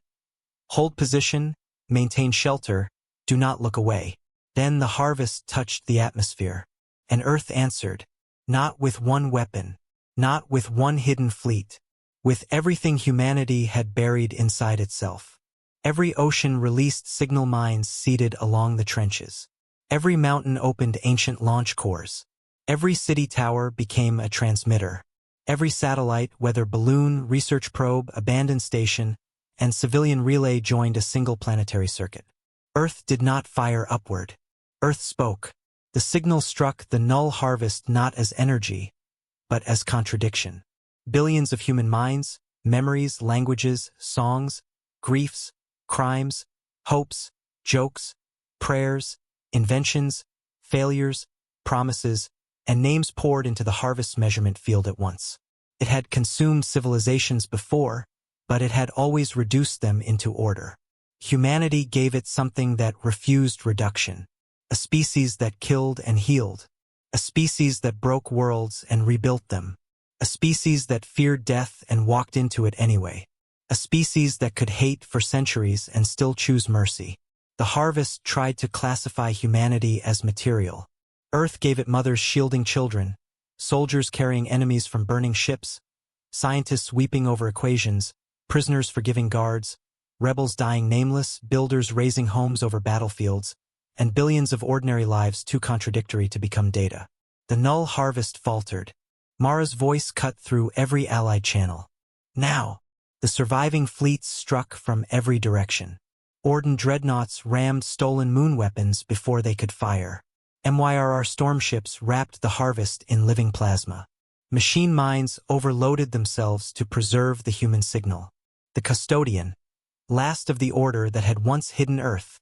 Hold position, maintain shelter, do not look away. Then the harvest touched the atmosphere, and Earth answered, not with one weapon, not with one hidden fleet, with everything humanity had buried inside itself. Every ocean released signal mines seeded along the trenches. Every mountain opened ancient launch cores. Every city tower became a transmitter. Every satellite, whether balloon, research probe, abandoned station, and civilian relay joined a single planetary circuit. Earth did not fire upward. Earth spoke. The signal struck the null harvest not as energy, but as contradiction. Billions of human minds, memories, languages, songs, griefs, crimes, hopes, jokes, prayers, inventions, failures, promises, and names poured into the harvest measurement field at once. It had consumed civilizations before, but it had always reduced them into order. Humanity gave it something that refused reduction. A species that killed and healed. A species that broke worlds and rebuilt them. A species that feared death and walked into it anyway. A species that could hate for centuries and still choose mercy. The harvest tried to classify humanity as material. Earth gave it mothers shielding children, soldiers carrying enemies from burning ships, scientists weeping over equations, prisoners forgiving guards, rebels dying nameless, builders raising homes over battlefields, and billions of ordinary lives too contradictory to become data. The null harvest faltered. Mara's voice cut through every allied channel. Now, the surviving fleets struck from every direction. Orden dreadnoughts rammed stolen moon weapons before they could fire. MYRR storm ships wrapped the harvest in living plasma. Machine minds overloaded themselves to preserve the human signal. The custodian, last of the order that had once hidden Earth,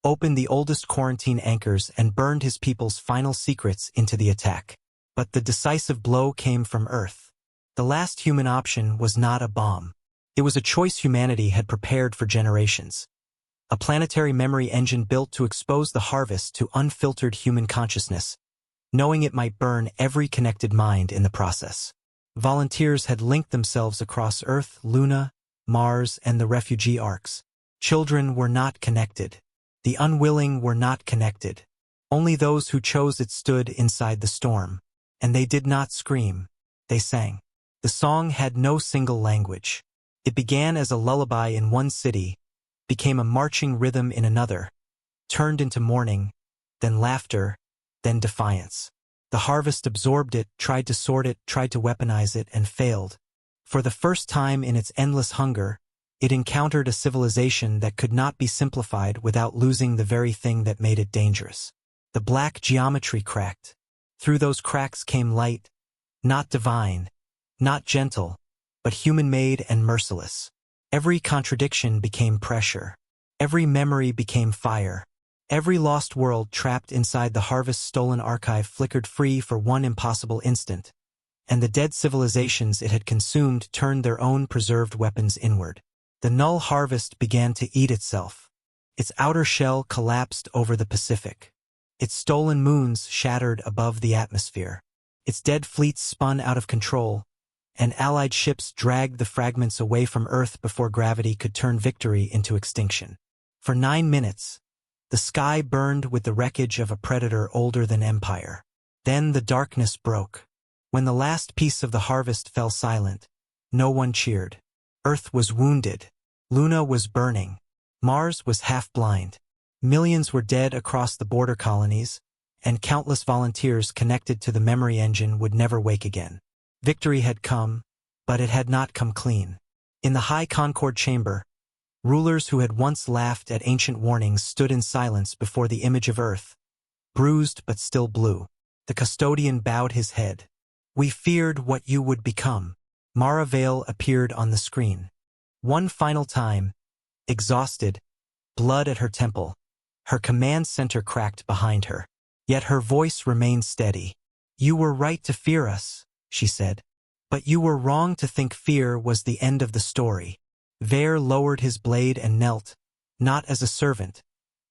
opened the oldest quarantine anchors and burned his people's final secrets into the attack. But the decisive blow came from Earth. The last human option was not a bomb. It was a choice humanity had prepared for generations. A planetary memory engine built to expose the harvest to unfiltered human consciousness, knowing it might burn every connected mind in the process. Volunteers had linked themselves across Earth, Luna, Mars, and the refugee arcs. Children were not connected. The unwilling were not connected. Only those who chose it stood inside the storm. And they did not scream. They sang. The song had no single language. It began as a lullaby in one city, became a marching rhythm in another, turned into mourning, then laughter, then defiance. The harvest absorbed it, tried to sort it, tried to weaponize it, and failed. For the first time in its endless hunger, it encountered a civilization that could not be simplified without losing the very thing that made it dangerous. The black geometry cracked. Through those cracks came light, not divine, not gentle, but human-made and merciless. Every contradiction became pressure. Every memory became fire. Every lost world trapped inside the harvest-stolen archive flickered free for one impossible instant, and the dead civilizations it had consumed turned their own preserved weapons inward. The null harvest began to eat itself. Its outer shell collapsed over the Pacific. Its stolen moons shattered above the atmosphere. Its dead fleets spun out of control, and Allied ships dragged the fragments away from Earth before gravity could turn victory into extinction. For 9 minutes, the sky burned with the wreckage of a predator older than Empire. Then the darkness broke. When the last piece of the harvest fell silent, no one cheered. Earth was wounded. Luna was burning. Mars was half-blind. Millions were dead across the border colonies, and countless volunteers connected to the memory engine would never wake again. Victory had come, but it had not come clean. In the high Concord chamber, rulers who had once laughed at ancient warnings stood in silence before the image of Earth, bruised but still blue. The custodian bowed his head. "We feared what you would become." Mara Vale appeared on the screen. One final time, exhausted, blood at her temple, her command center cracked behind her. Yet her voice remained steady. "You were right to fear us," she said. "But you were wrong to think fear was the end of the story." Vare lowered his blade and knelt, not as a servant,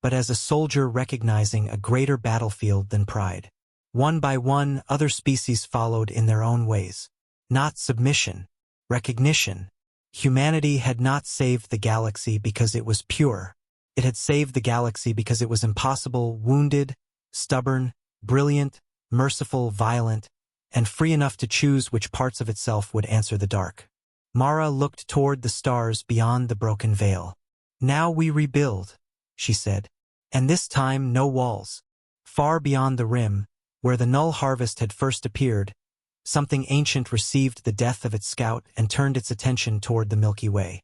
but as a soldier recognizing a greater battlefield than pride. One by one, other species followed in their own ways. Not submission, recognition. Humanity had not saved the galaxy because it was pure. It had saved the galaxy because it was impossible, wounded, stubborn, brilliant, merciful, violent, and free enough to choose which parts of itself would answer the dark. Mara looked toward the stars beyond the broken veil. "Now we rebuild," she said. And this time no walls. Far beyond the rim, where the null harvest had first appeared, something ancient received the death of its scout and turned its attention toward the Milky Way.